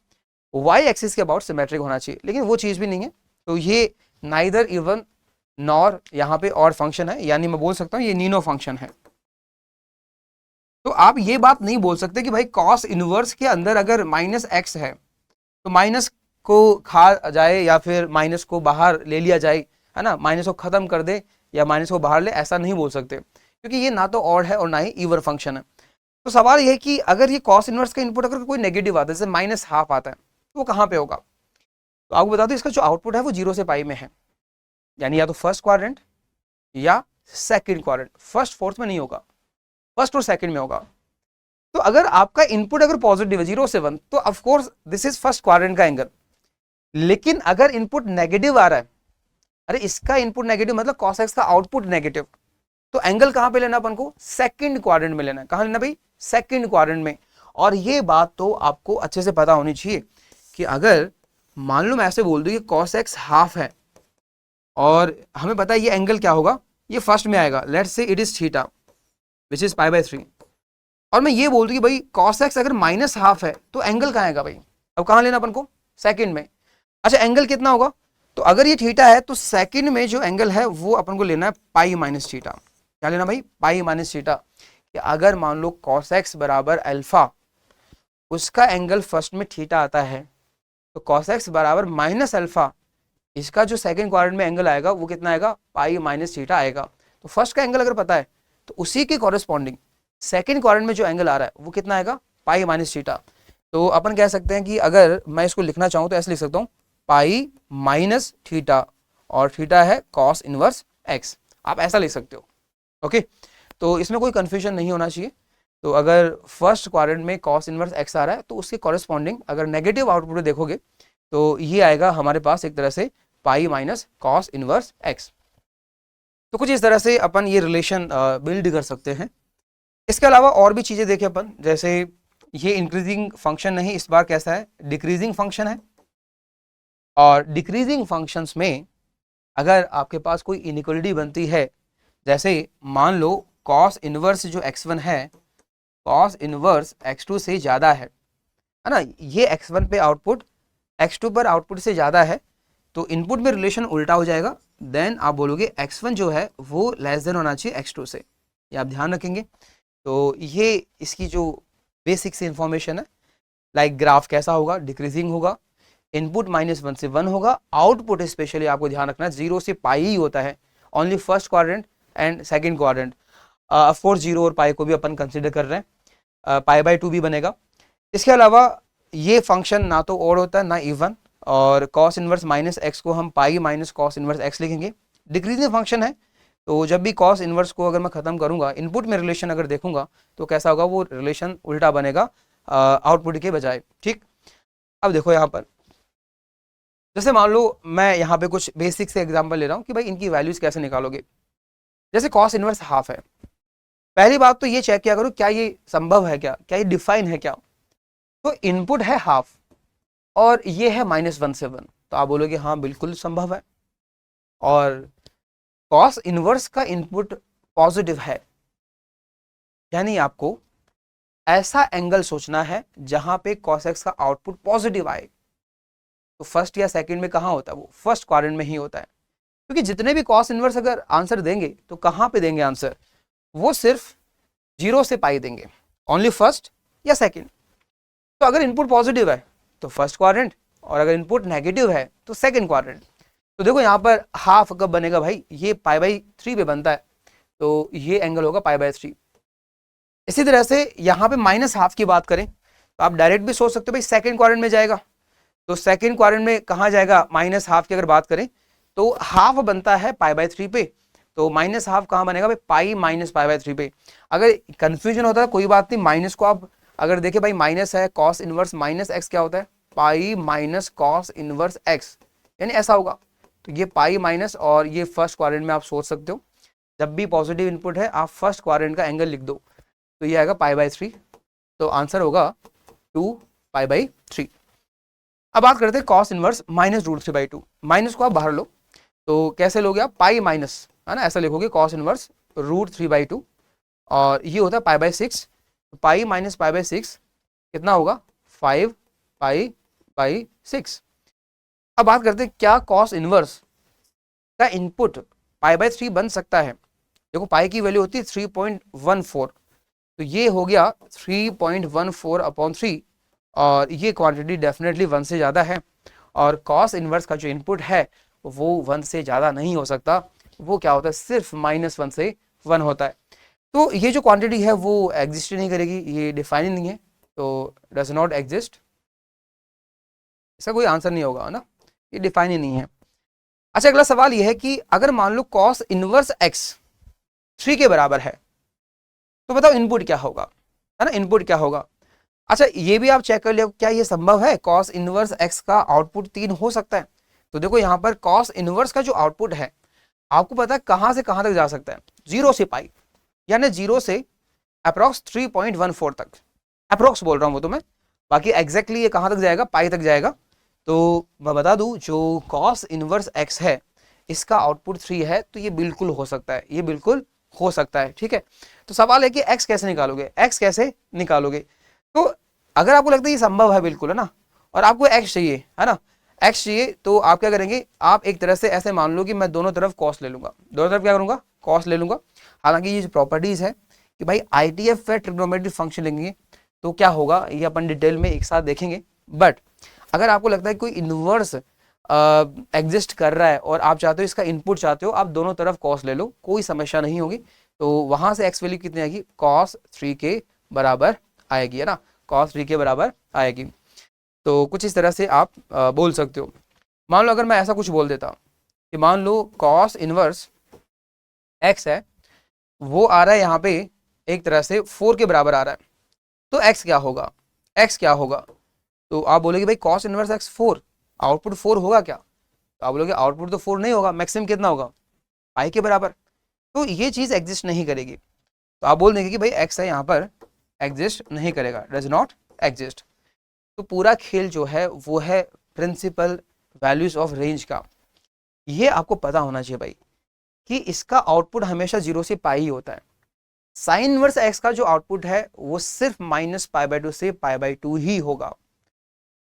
y एक्सिस के अबाउट सिमेट्रिक होना चाहिए, लेकिन वो चीज़ भी नहीं है। तो ये नाइदर इवन नॉर यहाँ पे ऑड फंक्शन है, यानी मैं बोल सकता हूँ ये नीनो फंक्शन है। तो आप ये बात नहीं बोल सकते कि भाई कॉस इनवर्स के अंदर अगर -x है तो माइनस को खा जाए या फिर माइनस को बाहर ले लिया जाए, है ना, माइनस को खत्म कर दे या माइनस को बाहर ले, ऐसा नहीं बोल सकते, क्योंकि ये ना तो ऑड है और ना ही इवन फंक्शन है। तो सवाल यह है कि अगर ये कॉस इनवर्स का इनपुट अगर कोई नेगेटिव आता है, जैसे -½ आता है, तो वो कहाँ पे होगा? तो आपको बता दो इसका जो आउटपुट है वो 0 से पाई में है, यानी या तो फर्स्ट क्वाड्रेंट या सेकंड क्वाड्रेंट, फर्स्ट फोर्थ में नहीं होगा, फर्स्ट और सेकंड में होगा। तो अगर आपका इनपुट अगर पॉजिटिव है 0 से 1, तो of course this is first quadrant का एंगल। लेकिन अगर इनपुट नेगेटिव आ रहा है, अरे इसका इनपुट नेगेटिव मतलब cos x का आउटपुट नेगेटिव, तो एंगल कहां पे लेना अपन को? सेकंड क्वाड्रेंट में लेना है। कहां लेना भाई? सेकंड क्वाड्रेंट में। और ये बात तो आपको अच्छे से पता होनी चाहिए कि अगर मान लो मैं ऐसे बोल दूं कि cos x हाफ है और हमें पता है ये एंगल क्या होगा, ये फर्स्ट में आएगा, let's say it is theta which is π/3, और मैं ये बोल दूं कि भाई cos x अगर -½ है तो एंगल कहां आएगा भाई? अब कहां लेना अपन को? सेकंड में। अच्छा एंगल कितना होगा? तो अगर ये थीटा है तो सेकंड में जो एंगल है वो अपन को लेना है π-θ। क्या लेना भाई? π-θ। कि अगर मान लो cos x बराबर अल्फा, उसका एंगल फर्स्ट में थीटा आता है, तो cos x बराबर -α, इसका जो सेकंड क्वाड्रेंट में एंगल आएगा वो कितना आएगा? π-θ आएगा। तो फर्स्ट का एंगल अगर पता है तो उसी के कॉरेस्पॉन्डिंग सेकंड क्वाड्रेंट में जो एंगल आ रहा है वो कितना आएगा? π-θ। तो अपन कह सकते हैं कि अगर मैं इसको लिखना चाहूं तो ऐसे लिख सकता हूं π-θ, और थीटा है cos इनवर्स x, आप ऐसा लिख सकते हो। ओके, तो इसमें कोई कंफ्यूजन नहीं होना चाहिए। तो अगर फर्स्ट क्वाड्रेंट में cos इनवर्स x आ रहा है तो उसके कॉरेस्पॉन्डिंग अगर नेगेटिव आउटपुट देखोगे तो ये आएगा हमारे पास एक तरह से π-cos इनवर्स x। तो कुछ इस तरह से अपन ये रिलेशन बिल्ड कर सकते हैं। इसके अलावा और भी चीजें देखें अपन, जैसे ये इंक्रीजिंग फंक्शन नहीं, इस बार कैसा है? डिक्रीजिंग फंक्शन है। और डिक्रीजिंग फंक्शंस में अगर आपके पास कोई इनइक्वालिटी बनती है, जैसे मान लो cos इनवर्स जो x1 है cos इनवर्स x2 से ज्यादा है ना, ये x1 पे आउटपुट x2 पर आउटपुट से ज्यादा है, तो इनपुट में रिलेशन उल्टा हो जाएगा। देन आप बोलोगे x1 जो है वो लेस देन होना चाहिए x2 से, ये आप ध्यान रखेंगे। तो ये इसकी जो बेसिक सी इंफॉर्मेशन है। लाइक ग्राफ कैसा होगा? डिक्रीजिंग होगा, इनपुट -1 से 1 होगा, आउटपुट स्पेशली आपको ध्यान रखना 0 से पाई ही होता है, only first quadrant and second quadrant. Of course 0 और पाई को भी अपन कंसिडर कर रहे हैं, π/2 भी बनेगा। इसके अलावा ये फंक्शन ना तो ओड होता है ना इवन, और cos इनवर्स -x को हम π-cos इनवर्स x लिखेंगे। डिक्रीजिंग फंक्शन है, तो जब भी cos इनवर्स को अगर मैं खत्म करूंगा, इनपुट में रिलेशन अगर देखूंगा तो कैसा होगा? वो रिलेशन उल्टा बनेगा आउटपुट के बजाय। ठीक, अब देखो यहाँ पर जैसे मान लो मैं यहाँ पे कुछ बेसिक से एग्जांपल ले रहा हूँ कि भाई इनकी वैल्यूज कैसे निकालोगे। जैसे cos इनवर्स हाफ है, पहली बात तो ये चेक किया करो क्या ये संभव है, क्या ये डिफाइन है क्या? तो इनपुट है हाफ और ये है -1 से 1, तो आप बोलोगे हाँ बिल्कुल संभव है। और cos इनवर्स का इनपुट पॉजिटिव है, यानी आपको ऐसा एंगल सोचना है जहां पे cos x का आउटपुट पॉजिटिव आए। तो फर्स्ट या सेकंड में कहां होता है? वो फर्स्ट क्वाड्रेंट में ही होता है, क्योंकि जितने भी cos इनवर्स अगर आंसर देंगे तो कहां पे देंगे आंसर? वो सिर्फ 0 से पाई देंगे, ओनली फर्स्ट या सेकंड। तो अगर इनपुट पॉजिटिव है तो फर्स्ट क्वाड्रेंट, और अगर इनपुट नेगेटिव है तो सेकंड क्वाड्रेंट। तो देखो यहाँ पर हाफ कब बनेगा भाई? ये π/3 पे बनता है, तो ये एंगल होगा π/3। इसी तरह से यहाँ पे -½ की बात करें तो आप डायरेक्ट भी सोच सकते हो भाई सेकंड क्वाड्रेंट में जाएगा, तो सेकंड क्वाड्रेंट में कहाँ जाएगा? -½ की अगर बात करें तो हाफ बनता है π/3 पे, तो -½ कहाँ बनेगा भाई? π-π/3 पे। अगर कंफ्यूजन होता है कोई बात नहीं, माइनस को आप अगर देखें भाई माइनस है, cos इनवर्स -x क्या होता है? π-cos इनवर्स x, यानी ऐसा होगा। तो ये π- और ये फर्स्ट क्वाड्रेंट में आप सोच सकते हो, जब भी पॉजिटिव इनपुट है आप फर्स्ट क्वाड्रेंट का एंगल लिख दो, तो ये आएगा π/3, तो आंसर होगा 2π/3। अब बात करते हैं cos इनवर्स -√3/2। माइनस को आप बाहर लो, तो कैसे लोगे आप? पाई माइनस, है ना, ऐसा लिखोगे cos इनवर्स √3/2, और ये होता है π/6, पाई माइनस π/6 कितना होगा? 5π/6। अब बात करते हैं क्या cos इनवर्स का इनपुट π/3 बन सकता है? देखो पाई की वैल्यू होती है 3.14, तो ये हो गया 3.14/3, और ये क्वांटिटी डेफिनेटली 1 से ज़्यादा है, और cos इनवर्स का जो इनपुट है वो 1 से ज़्यादा नहीं हो सकता, वो क्या होता है? सिर्फ -1 से 1 होता है। तो ये जो क्वांटिटी है वो एग्जिस्ट नहीं करेगी, ये डिफाइन ही नहीं है, तो डज नॉट एग्जिस्ट, इसका कोई आंसर नहीं होगा ना, ये डिफाइन ही नहीं है। अच्छा, अगला सवाल ये है कि अगर मान लो कॉस इनवर्स एक्स 3 के बराबर है तो बताओ इनपुट क्या होगा, है ना, इनपुट क्या होगा। अच्छा, ये भी आप चेक कर लियो, क्या ये संभव है कॉस इनवर्स एक्स का आउटपुट 3 हो सकता है। तो देखो यहाँ पर कॉस इनवर्स का जो आउटपुट है आपको पता है कहां से कहां तक जा सकता है, 0 से पाई, यानी 0 से अप्रोक्स 3.14 तक, अप्रोक्स बोल रहा हूं वो तो मैं, बाकी एग्जैक्टली ये कहां तक जाएगा, पाई तक जाएगा। तो मैं बता दूं जो कॉस इनवर्स एक्स है इसका आउटपुट 3 है, तो ये बिल्कुल हो सकता है, ये बिल्कुल हो सकता है, ठीक है। तो सवाल है कि एक्स कैसे निकालोगे, एक्स कैसे निकालोगे। तो अगर आपको लगता है ये संभव है बिल्कुल, है ना, और आपको एक्स चाहिए, है ना, एक्स चाहिए, तो आप क्या करेंगे, आप एक तरह से ऐसे मान लो कि मैं दोनों तरफ कॉस ले लूंगा, दोनों तरफ क्या करूंगा, कॉस ले लूंगा। हालांकि ये जो प्रॉपर्टीज है कि भाई आईटीएफ है ट्रिग्नोमेट्रिक फंक्शन लेंगे तो क्या होगा ये अपन डिटेल में एक साथ देखेंगे। बट अगर आपको लगता है कोई इनवर्स एग्जिस्ट कर रहा है और आप चाहते हो इसका इनपुट चाहते हो, आप दोनों तरफ कॉस ले लो, कोई समस्या नहीं होगी। तो वहां से एक्स वैल्यू कितनी आएगी, cos 3 के बराबर आएगी, है ना, cos 3 के बराबर आएगी। तो कुछ इस तरह से आप बोल सकते हो। मान लो अगर मैं ऐसा कुछ बोल देता कि मान लो cos इनवर्स x है वो आ रहा है यहाँ पे एक तरह से 4 के बराबर आ रहा है, तो x क्या होगा, x क्या होगा। तो आप बोलोगे भाई cos इनवर्स x 4, आउटपुट 4 होगा क्या, तो आप बोलोगे आउटपुट तो 4 नहीं होगा, मैक्सिमम कितना होगा, पाई के बराबर। तो ये चीज एग्जिस्ट नहीं करेगी, तो आप बोल देंगे कि भाई x है यहाँ पर एग्जिस्ट नहीं करेगा, डज नॉट एग्जिस्ट। तो पूरा खेल जो है वो है प्रिंसिपल वैल्यूज ऑफ रेंज का। ये आपको पता होना चाहिए भाई कि इसका आउटपुट हमेशा 0 से पाई ही होता है। साइन इनवर्स x का जो आउटपुट है वो सिर्फ -π/2 से π/2 ही होगा।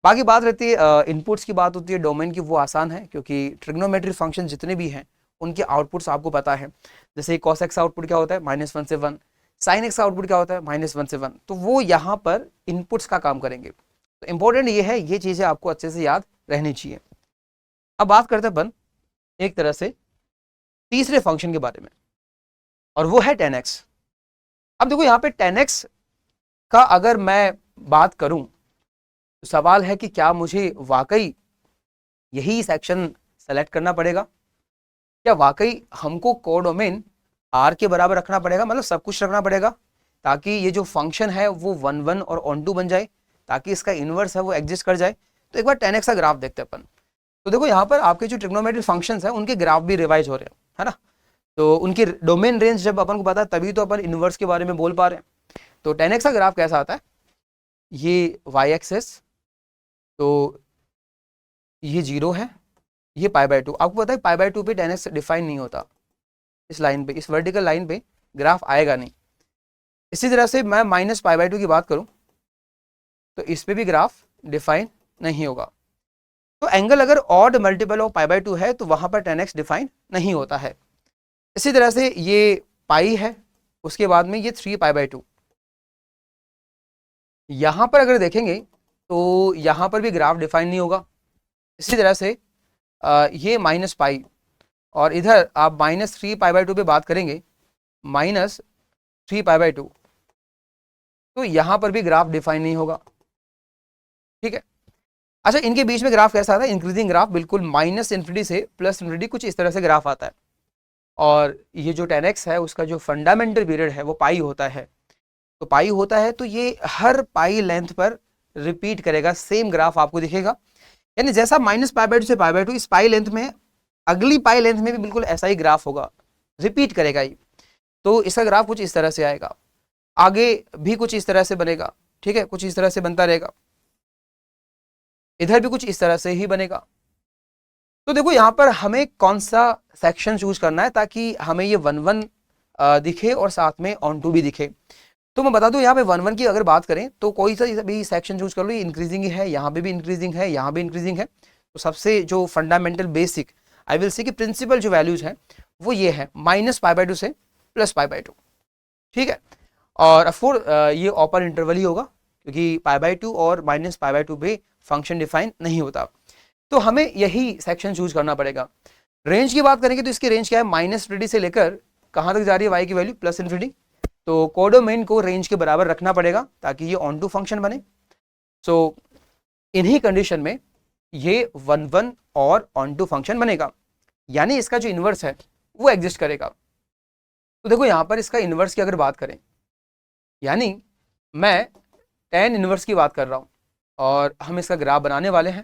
बाकी बात रहती है इनपुट्स की, बात होती है डोमेन की, वो आसान है क्योंकि ट्रिग्नोमेट्रिक फंक्शन जितने भी हैं उनके आउटपुट्स आपको पता है। जैसे cos x आउटपुट क्या होता है, -1 से 1, साइन एक्स आउटपुट क्या होता है, -1 से 1, तो वो यहाँ पर इनपुट्स का काम करेंगे। तो इंपॉर्टेंट ये है, ये चीजें आपको अच्छे से याद रहनी चाहिए। अब बात करते हैं अपन एक तरह से तीसरे फंक्शन के बारे में, और वो है 10x। अब देखो यहाँ पे 10x का अगर मैं बात करूं तो सवाल है कि क्या मुझे वाकई यही सेक्शन सेलेक्ट करना पड़ेगा, क्या वाकई हमको कोडोमेन r के बराबर रखना पड़ेगा, मतलब सब कुछ रखना पड़ेगा ताकि ये जो फंक्शन है वो 1 1 और ऑन 2 बन जाए, ताकि इसका इनवर्स है वो एग्जिस्ट कर जाए। तो एक बार 10x का ग्राफ देखते हैं अपन। तो देखो यहाँ पर आपके जो ट्रिग्नोमेट्रिक फंक्शंस हैं उनके ग्राफ भी रिवाइज हो रहे हैं, है ना, तो उनकी डोमेन रेंज जब अपन को पता है तभी तो अपन इनवर्स के बारे में बोल पा रहे हैं। तो 10x का ग्राफ कैसा आता है, ये y एक्सेस, तो ये 0 है, ये π/2। आपको पता है π/2 पे 10x डिफाइन नहीं होता, इस लाइन पे, इस वर्टिकल लाइन पे ग्राफ आएगा नहीं। इसी तरह से मैं -π/2 की बात करूं तो इस पे भी ग्राफ डिफाइन नहीं होगा। तो एंगल अगर ऑड मल्टीपल ऑफ π/2 है तो वहां पर 10x डिफाइन नहीं होता है। इसी तरह से ये पाई है, उसके बाद में ये 3π/2। यहां पर अगर देखेंगे तो यहां पर भी ग्राफ डिफाइन नहीं होगा। इसी तरह से ये -π, और इधर आप -3π/2 पे बात करेंगे, -3π/2, तो यहां पर भी ग्राफ डिफाइन नहीं होगा, ठीक है। अच्छा, इनके बीच में ग्राफ कैसा आता है, इंक्रीजिंग ग्राफ, बिल्कुल -∞ से +∞, कुछ इस तरह से ग्राफ आता है। और ये जो 10x है उसका जो फंडामेंटल पीरियड है वो पाई होता है, तो पाई होता है तो ये हर पाई लेंथ पर रिपीट करेगा, सेम ग्राफ आपको दिखेगा। यानी जैसा -π/2 से π/2, इस पाई लेंथ में अगली पाई लेंथ में भी बिल्कुल ऐसा ही ग्राफ होगा, रिपीट करेगा ये। तो इसका ग्राफ कुछ इस तरह से आएगा, आगे भी कुछ इस तरह से बनेगा, ठीक है, कुछ इस तरह से बनता रहेगा, इधर भी कुछ इस तरह से ही बनेगा। तो देखो यहाँ पर हमें कौन सा सेक्शन चूज करना है ताकि हमें ये 1 1 दिखे और साथ में ऑन 2 भी दिखे। तो मैं बता दूं यहाँ पे 1 1 की अगर बात करें तो कोई सा भी सेक्शन चूज कर लो, ये इंक्रीजिंग ही है, यहाँ पे भी इंक्रीजिंग है, यहाँ भी इंक्रीजिंग है। तो सबसे जो fundamental basic I will say कि प्रिंसिपल जो वैल्यूज है वो ये है -π/2 से +π/2, ठीक है। और ऑफकोर्स ये ओपन इंटरवल ही होगा क्योंकि π/2 और -π/2 पे फंक्शन डिफाइन नहीं होता। तो हमें यही सेक्शन चूज करना पड़ेगा। रेंज की बात करेंगे तो इसकी रेंज क्या है, -∞ से लेकर कहां तक जा रही है y की वैल्यू, +∞। तो कोडोमेन को रेंज के बराबर रखना पड़ेगा ताकि ये ऑन टू फंक्शन बने। सो इन्हीं कंडीशन में ये 1 1 और ऑन टू फंक्शन बनेगा, यानी इसका जो इन्वर्स है वो एग्जिस्ट करेगा। तो देखो यहाँ पर इसका इन्वर्स की अगर बात करें, यानी मैं tan इन्वर्स की बात कर रहा हूँ और हम इसका ग्राफ बनाने वाले हैं।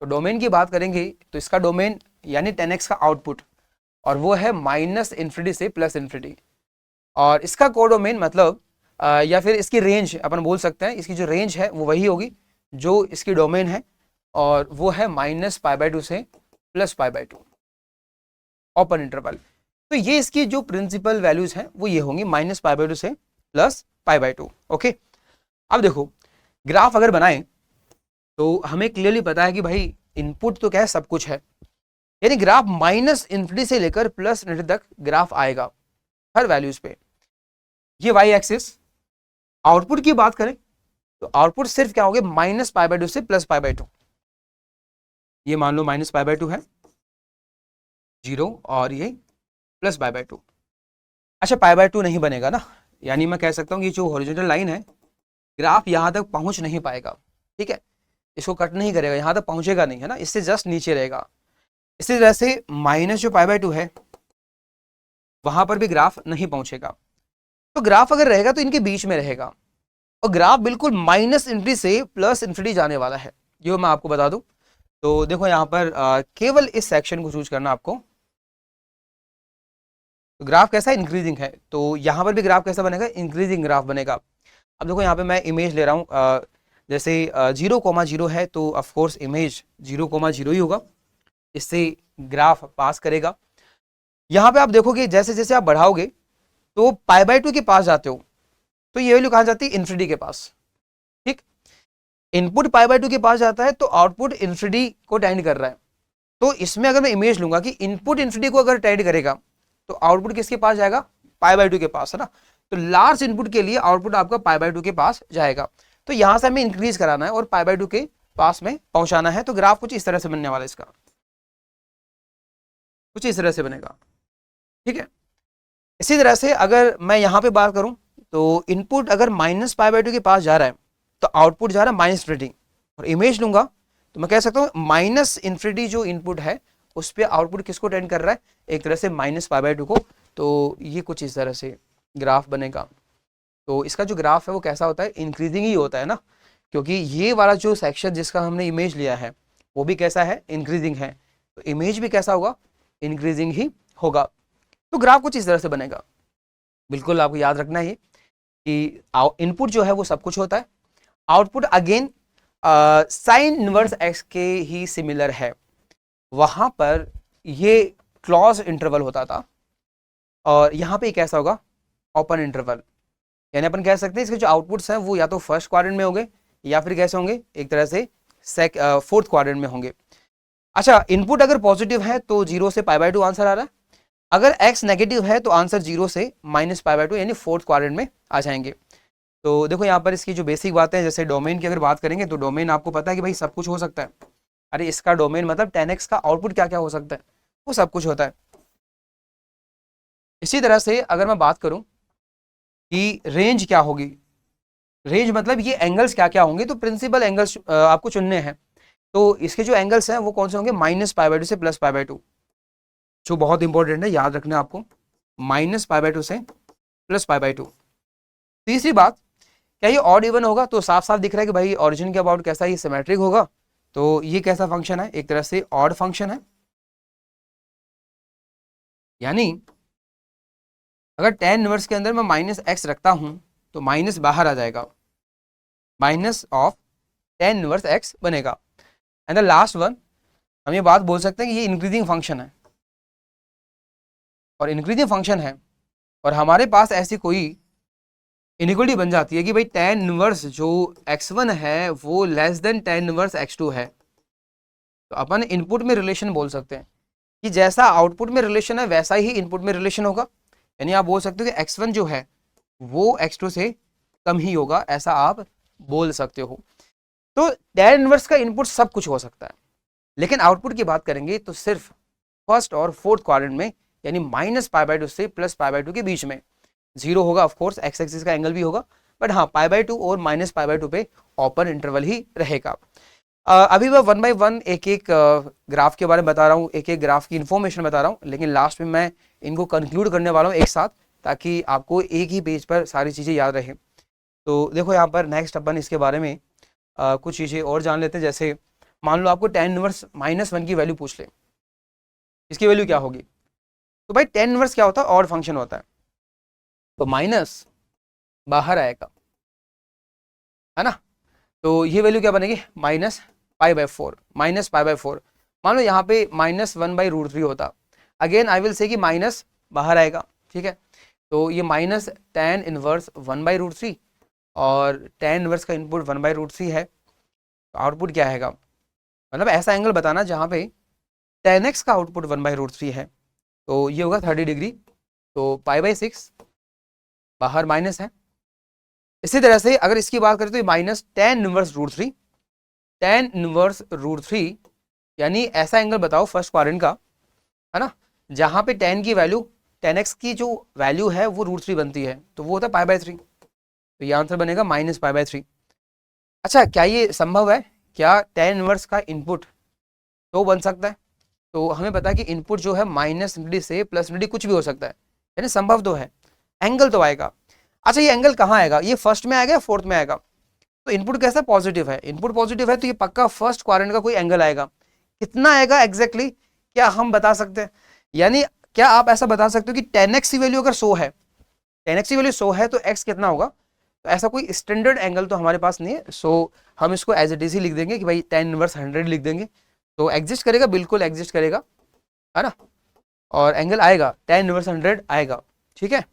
तो डोमेन की बात करेंगे तो इसका डोमेन यानी 10x का आउटपुट, और वो है -∞ से +∞, और इसका कोडोमेन मतलब या फिर इसकी रेंज अपन बोल सकते हैं, इसकी जो रेंज है वो वही होगी जो इसकी डोमेन है, और वो है -π/2 से +π/2 ओपन इंटरवल। तो ये इसकी जो प्रिंसिपल वैल्यूज हैं वो ये होंगी -π/2 से +π/2। ओके, अब देखो ग्राफ अगर बनाएं तो हमें क्लियरली पता है कि भाई इनपुट तो क्या है, सब कुछ है, यानी ग्राफ -∞ से लेकर +∞ तक ग्राफ आएगा हर वैल्यूज पे। ये y एक्सिस। आउटपुट की बात करें तो आउटपुट सिर्फ क्या होंगे, -π/2 से +π/2। ये मान लो -π/2 है 0 और ये +π/2। अच्छा, π/2 नहीं बनेगा ना, यानी मैं कह सकता हूँ कि जो हॉरिजॉन्टल लाइन है ग्राफ यहां तक पहुंच नहीं पाएगा, ठीक है, इसको कट नहीं करेगा, यहां तक पहुंचेगा नहीं, है ना, इससे जस्ट नीचे रहेगा। इसी तरह से माइनस जो π/2 है वहां पर भी ग्राफ नहीं पहुंचेगा। तो ग्राफ अगर रहेगा तो इनके बीच में रहेगा, और ग्राफ बिल्कुल -∞ से +∞ जाने वाला है, ये मैं आपको बता दूं। तो देखो यहाँ पर केवल इस सेक्शन को चूज करना आपको। तो ग्राफ कैसा है, इंक्रीजिंग है, तो यहाँ पर भी ग्राफ कैसा बनेगा, इंक्रीजिंग ग्राफ बनेगा। अब देखो यहाँ पे मैं इमेज ले रहा हूँ, जैसे 0,0 है तो ऑफकोर्स इमेज 0,0 ही होगा, इससे ग्राफ पास करेगा। यहाँ पे आप देखोगे जैसे जैसे आप बढ़ाओगे तो π/2 के पास जाते हो तो ये वैल्यू कहाँ जाती है, इन्फिनिटी के पास, ठीक। इनपुट π/2 के पास जाता है तो आउटपुट इन्फिनिटी को टेंड कर रहा है। तो इसमें अगर मैं इमेज लूंगा कि इनपुट इन्फिनिटी को अगर टेंड करेगा तो आउटपुट किसके पास जाएगा, π/2 के पास, है ना। तो लार्ज इनपुट के लिए आउटपुट आपका π/2 के पास जाएगा। तो यहां से हमें इंक्रीज कराना है और π/2 के पास में पहुंचाना है। तो ग्राफ कुछ इस तरह से बनने वाला है, इसका कुछ इस तरह से बनेगा, ठीक है। इसी तरह से अगर मैं यहां पे बात करूं तो इनपुट अगर -π/2 के पास जा रहा है तो आउटपुट जा रहा है -∞, और इमेज लूंगा तो मैं कह सकता हूं -∞ जो इनपुट है उस पर आउटपुट किसको टेंड कर रहा है, एक तरह से -π/2 को। तो ये कुछ इस तरह से ग्राफ बनेगा। तो इसका जो ग्राफ है वो कैसा होता है, इंक्रीजिंग ही होता है ना, क्योंकि ये वाला जो सेक्शन जिसका हमने इमेज लिया है वो भी कैसा है, इंक्रीजिंग है, तो इमेज भी कैसा होगा, इंक्रीजिंग ही होगा। तो ग्राफ कुछ इस तरह से बनेगा। बिल्कुल आपको याद रखना है कि इनपुट जो है वो सब कुछ होता है, output again sine inverse x के ही सिमिलर है। वहां पर ये क्लोज इंटरवल होता था और यहाँ पे कैसा होगा, ओपन इंटरवल, यानी अपन कह सकते हैं इसके जो आउटपुट्स हैं वो या तो फर्स्ट क्वाड्रेंट में होंगे या फिर कैसे होंगे, एक तरह से फोर्थ क्वाड्रेंट में होंगे। अच्छा, इनपुट अगर पॉजिटिव है तो 0 से π/2 आंसर आ रहा है, अगर x नेगेटिव है तो आंसर 0 से -π/2 यानी फोर्थ क्वाड्रेंट में आ जाएंगे। तो देखो यहाँ पर इसकी जो बेसिक बातें हैं, जैसे डोमेन की अगर बात करेंगे तो डोमेन आपको पता है कि भाई सब कुछ हो सकता है। अरे इसका डोमेन मतलब 10x का आउटपुट क्या क्या हो सकता है, वो सब कुछ होता है। इसी तरह से अगर मैं बात करूं कि रेंज क्या होगी, रेंज मतलब ये एंगल्स क्या क्या होंगे, तो प्रिंसिपल एंगल्स आपको चुनने हैं। तो इसके जो एंगल्स हैं वो कौन से होंगे, -π/2 से +π/2, जो बहुत इंपॉर्टेंट है, याद रखना आपको, -π/2 से +π/2। तीसरी बात, क्या ये ऑड इवन होगा, तो साफ साफ दिख रहा है कि भाई ओरिजिन के अबाउट कैसा, ये सिमेट्रिक होगा। तो ये कैसा फंक्शन है, एक तरह से ऑड फंक्शन है, यानी अगर tan इनवर्स के अंदर मैं -x रखता हूं तो माइनस बाहर आ जाएगा, minus of tan inverse x बनेगा। एंड द लास्ट वन, हम ये बात बोल सकते हैं कि ये इंक्रीजिंग फंक्शन है, और इंक्रीजिंग फंक्शन है और हमारे पास ऐसी कोई इनइक्वालिटी बन जाती है कि भाई tan इनवर्स जो x1 है वो less than tan inverse x2 है, तो अपन इनपुट में रिलेशन बोल सकते हैं कि जैसा आउटपुट में रिलेशन है वैसा ही इनपुट में रिलेशन होगा। यानी आप बोल सकते हो कि x1 जो है वो x2 से कम ही होगा, ऐसा आप बोल सकते हो। तो tan इनवर्स का इनपुट सब कुछ हो सकता है, लेकिन आउटपुट की बात करेंगे तो सिर्फ फर्स्ट और फोर्थ क्वाड्रेंट में, यानी -π/2 से +π/2 के बीच में। 0 होगा, ऑफ कोर्स एक्स एक्सिस का एंगल भी होगा, बट हाँ π/2 और -π/2 पे ओपन इंटरवल ही रहेगा। अभी मैं 1 बाय 1 एक एक ग्राफ के बारे में बता रहा हूँ, एक एक ग्राफ की इन्फॉर्मेशन बता रहा हूँ, लेकिन लास्ट में मैं इनको कंक्लूड करने वाला हूँ एक साथ, ताकि आपको एक ही पेज पर सारी चीज़ें याद रहें। तो देखो यहाँ पर नेक्स्ट अपन इसके बारे में कुछ चीज़ें और जान लेते हैं। जैसे मान लो आपको tan इनवर्स -1 की वैल्यू पूछ ले, इसकी वैल्यू क्या होगी? तो भाई tan इनवर्स क्या होता है? ऑड फंक्शन होता है, तो माइनस बाहर आएगा, है ना। तो ये वैल्यू क्या बनेगी? -π/4, -π/4। मान लो यहाँ पे -1/√3 होता, अगेन आई विल से कि माइनस बाहर आएगा, ठीक है। तो ये माइनस tan इनवर्स 1/√3 और tan इनवर्स का इनपुट 1/√3 है, तो आउटपुट क्या आएगा? मतलब ऐसा एंगल बताना जहाँ पे tan x का आउटपुट 1/√3 है, तो ये होगा 30 डिग्री। तो π/6 बाहर माइनस है। इसी तरह से अगर इसकी बात करें तो ये minus tan inverse √3, tan inverse √3 यानी ऐसा एंगल बताओ फर्स्ट क्वाड्रेंट का, है ना, जहां पे tan की वैल्यू, tan x की जो वैल्यू है वो √3 बनती है, तो वो होता है π/3, तो ये आंसर बनेगा -π/3। अच्छा, क्या ये संभव है? क्या tan इनवर्स का इनपुट तो बन सकता है? तो हमें पता है कि इनपुट जो है -∞ से +∞ कुछ भी हो सकता है, यानी संभव तो है, एंगल तो आएगा। अच्छा, ये एंगल कहाँ आएगा? ये फर्स्ट में आएगा या फोर्थ में आएगा? तो इनपुट कैसा? पॉजिटिव है, इनपुट पॉजिटिव है तो ये पक्का फर्स्ट क्वाड्रेंट का कोई एंगल आएगा। कितना आएगा एग्जैक्टली क्या हम बता सकते हैं? यानी क्या आप ऐसा बता सकते हो कि tan x की वैल्यू अगर 100 है, tan x की वैल्यू 100 है तो x कितना होगा? तो ऐसा कोई स्टैंडर्ड एंगल तो हमारे पास नहीं है, सो हम इसको एज इट इज ही लिख देंगे कि भाई tan इनवर्स 100 लिख देंगे, तो एग्जिस्ट करेगा, बिल्कुल एग्जिस्ट करेगा, है ना, और एंगल आएगा, tan इनवर्स 100 आएगा, ठीक है।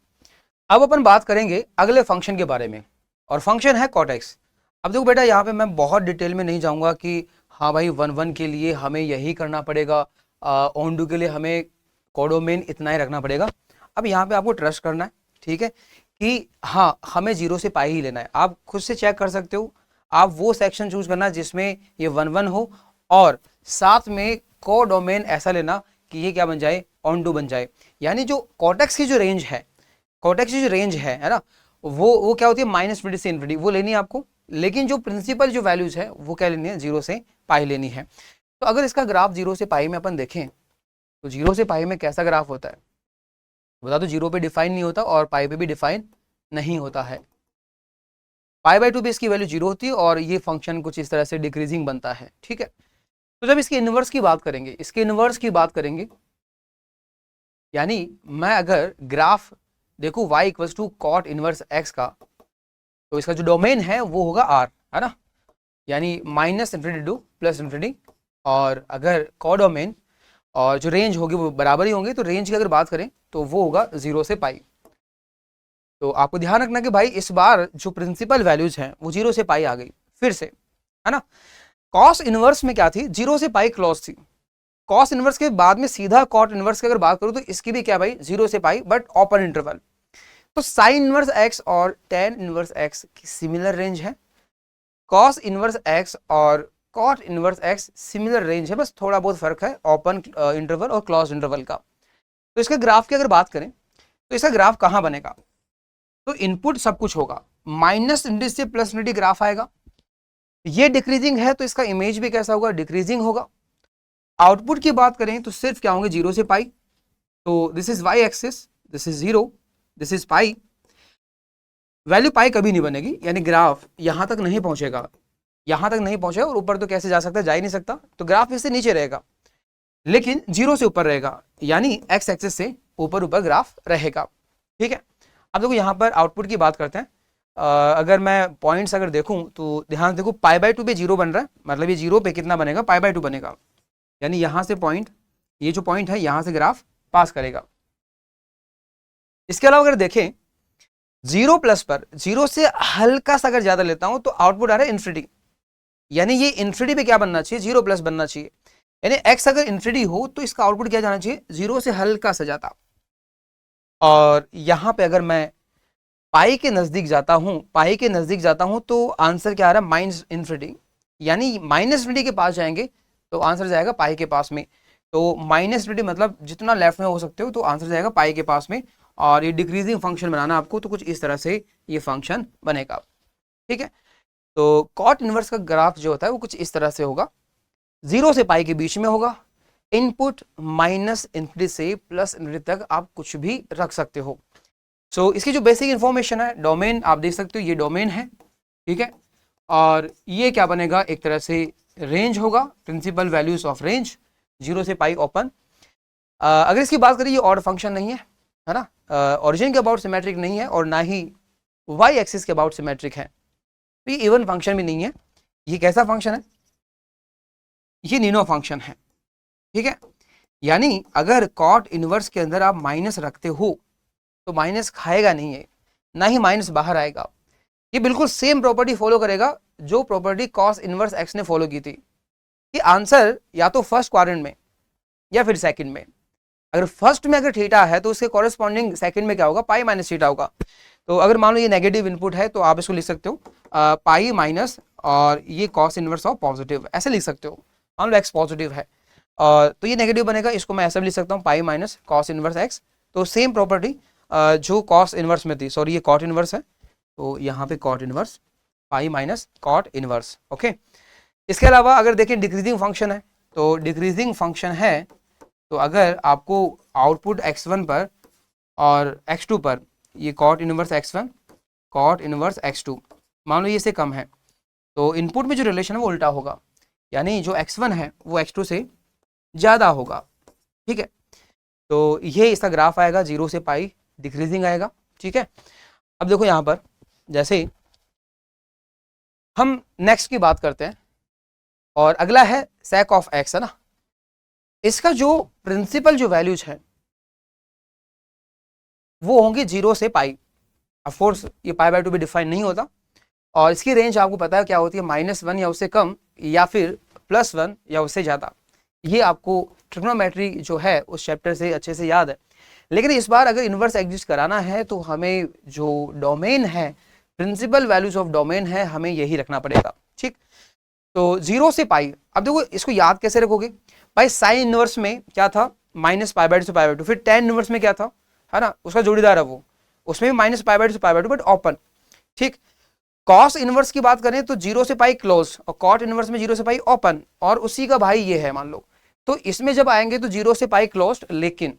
अब अपन बात करेंगे अगले फंक्शन के बारे में, और फंक्शन है cot x। अब देखो बेटा, यहाँ पे मैं बहुत डिटेल में नहीं जाऊंगा कि हाँ भाई 1 के लिए हमें यही करना पड़ेगा, ऑन डू के लिए हमें कोडोमेन इतना ही रखना पड़ेगा। अब यहाँ पे आपको ट्रस्ट करना है, ठीक है, कि हाँ हमें 0 से पाई ही लेना है। आप खुद से चेक कर सकते हो, आप वो सेक्शन चूज करना जिसमें ये 1 हो, और साथ में कोडोमेन ऐसा लेना कि ये क्या बन जाए? ऑन डू बन जाए। यानी जो कॉटेक्स की जो रेंज है, कॉटेक्स की जो रेंज है ना, वो क्या होती है? -∞ से इन्फिनिटी, वो लेनी है आपको। लेकिन जो प्रिंसिपल जो वैल्यूज है वो क्या लेनी है? 0 से पाई लेनी है। तो अगर इसका ग्राफ 0 से पाई में अपन देखें तो 0 से पाई में कैसा ग्राफ होता है? बता दो, 0 पे डिफाइन नहीं होता और पाई पे भी डिफाइन नहीं होता है। π/2 पे इसकी वैल्यू 0 होती है और ये फंक्शन कुछ इस तरह से डिक्रीजिंग बनता है, ठीक है। तो जब इसके इनवर्स की बात करेंगे, इसके इनवर्स की बात करेंगे, यानी मैं अगर ग्राफ देखो y = cot इनवर्स x का, तो इसका जो डोमेन है वो होगा r, है ना, यानी -∞ टू +∞। और अगर कोडोमेन और जो रेंज होगी वो बराबर ही होंगे, तो रेंज की अगर बात करें तो वो होगा 0 से पाई। तो आपको ध्यान रखना कि भाई इस बार जो प्रिंसिपल वैल्यूज हैं वो 0 से पाई आ गई फिर से, है ना। कॉस इनवर्स में क्या थी? 0 से पाई क्लॉज थी। कॉस इनवर्स के बाद में सीधा कॉट इनवर्स की अगर बात करूं तो इसकी भी क्या भाई? 0 से पाई, बट ओपन इंटरवल। तो साइन इनवर्स x और tan इनवर्स x की सिमिलर रेंज है, कॉस इनवर्स x और cot inverse x similar range है, बस थोड़ा बहुत फर्क है ओपन इंटरवल और क्लोज इंटरवल का। तो इसके ग्राफ की अगर बात करें तो इसका ग्राफ कहां बनेगा? तो इनपुट सब कुछ होगा, -∞ से +∞ ग्राफ आएगा। ये डिक्रीजिंग है तो इसका इमेज भी कैसा होगा? डिक्रीजिंग होगा। आउटपुट की बात करें तो सिर्फ क्या होंगे? 0 से पाई। तो this is y axis, this is 0, this is pi. Value pi कभी नहीं बनेगी, यानी ग्राफ यहां तक नहीं पहुंचेगा, यहां तक नहीं पहुंचेगा, और ऊपर तो कैसे जा सकता है? जा ही नहीं सकता। तो ग्राफ इससे नीचे रहेगा, लेकिन 0 से ऊपर रहेगा, यानी x एक्सिस से ऊपर ऊपर ग्राफ रहेगा, ठीक है। अब देखो यहाँ पर आउटपुट की बात करते हैं। अगर मैं पॉइंट्स अगर देखूं तो ध्यान देखो, π/2 पे 0 बन रहा है, मतलब ये 0 पे कितना बनेगा? π/2 बनेगा, यानी यहां से पॉइंट, ये जो पॉइंट है यहां से ग्राफ पास करेगा। इसके अलावा अगर देखें 0 प्लस पर 0 से हल्का सा अगर ज्यादा लेता हूं तो आउटपुट आ रहा है इन्फिनिटी, यानी ये इन्फिनिटी पे क्या बनना चाहिए? 0 प्लस बनना चाहिए। यानी x अगर इन्फिनिटी हो तो इसका आउटपुट क्या जाना चाहिए? 0 से हल्का सा ज्यादा। और यहां पे अगर मैं पाई के नजदीक जाता हूं, पाई के नजदीक जाता हूं तो आंसर क्या आ रहा है? -∞, यानी -∞ के पास जाएंगे तो आंसर जाएगा पाई के पास में। तो -∞ मतलब जितना लेफ्ट में हो सकते हो तो आंसर जाएगा पाई के पास में। और ये डिक्रीजिंग फंक्शन बनाना आपको, तो कुछ इस तरह से ये फंक्शन बनेगा, ठीक है। तो कॉट इनवर्स का ग्राफ जो होता है वो कुछ इस तरह से होगा, 0 से पाई के बीच में होगा, इनपुट माइनस इन्फिनिटी से प्लस इन्फिनिटी तक आप कुछ भी रख सकते हो। सो इसकी जो बेसिक इंफॉर्मेशन है, डोमेन आप देख सकते हो, ये डोमेन है, ठीक है। और ये क्या बनेगा, एक तरह से रेंज होगा, प्रिंसिपल वैल्यूज ऑफ रेंज 0 से पाई ओपन। अगर इसकी बात करें, ये ऑड फंक्शन नहीं है ना, ओरिजिन के अबाउट सिमेट्रिक नहीं है और ना ही वाई एक्सिस के अबाउट सिमेट्रिक है, तो ये इवन फंक्शन भी नहीं है। ये कैसा फंक्शन है, ये नीनो फंक्शन है, ठीक है। यानी अगर कॉट इनवर्स के अंदर आप माइनस रखते हो तो माइनस खाएगा नहीं है, ना ही माइनस बाहर आएगा। ये बिल्कुल सेम प्रॉपर्टी फॉलो करेगा जो प्रॉपर्टी कॉस इनवर्स एक्स ने फॉलो की थी। ये आंसर या तो फर्स्ट क्वाड्रेंट में या फिर सेकंड में, अगर फर्स्ट में अगर थीटा है तो उसके कॉरेस्पॉन्डिंग सेकंड में क्या होगा, पाई माइनस थीटा होगा। तो अगर मान लो ये नेगेटिव इनपुट है तो आप इसको लिख सकते हो पाई माइनस और ये कॉस इनवर्स ऑफ पॉजिटिव, ऐसे लिख सकते हो। मान लो एक्स पॉजिटिव है और तो ये नेगेटिव बनेगा, इसको मैं ऐसा भी लिख सकता हूँ पाई माइनस कॉस इनवर्स एक्स। तो सेम प्रॉपर्टी जो कॉस इनवर्स में थी, सॉरी ये कॉट इनवर्स है, तो यहाँ पे cot inverse pi minus cot inverse, okay. इसके अलावा अगर देखें डिक्रीजिंग फंक्शन है, तो डिक्रीजिंग फंक्शन है तो अगर आपको आउटपुट x1 पर और x2 पर ये cot inverse x1 cot inverse x2 मान लो ये से कम है, तो इनपुट में जो रिलेशन है वो उल्टा होगा, यानी जो x1 है वो x2 से ज़्यादा होगा, ठीक है। तो ये इसका ग्राफ आएगा 0 से पाई, डिक्रीजिंग आएगा, ठीक है। अब देखो यहाँ पर जैसे हम नेक्स्ट की बात करते हैं और अगला है sec ऑफ x, है ना। इसका जो प्रिंसिपल जो वैल्यूज है वो होंगे 0 से पाई। ऑफ कोर्स ये पाई/2 भी डिफाइन नहीं होता और इसकी रेंज आपको पता है क्या होती है, -1 या उससे कम या फिर +1 या उससे ज़्यादा। ये आपको ट्रिग्नोमेट्री जो है उस चैप्टर से अच्छे से याद है। लेकिन इस बार अगर इन्वर्स एग्जिस्ट कराना है तो हमें जो डोमेन है, प्रिंसिपल वैल्यूज ऑफ डोमेन है, हमें यही रखना पड़ेगा, ठीक। तो 0 से पाई, अब देखो इसको याद कैसे रखोगे भाई, साइन इनवर्स में क्या था, -π/2 से π/2, फिर tan इनवर्स में क्या था, है ना, उसका जोड़ीदार है वो, उसमें भी -π/2 से π/2 बट ओपन, ठीक। कॉस इनवर्स की बात करें तो 0 से पाई क्लोज और कॉट इनवर्स में 0 से पाई ओपन, और उसी का भाई ये है मान लो, तो इसमें जब आएंगे तो 0 से पाई क्लोज्ड, लेकिन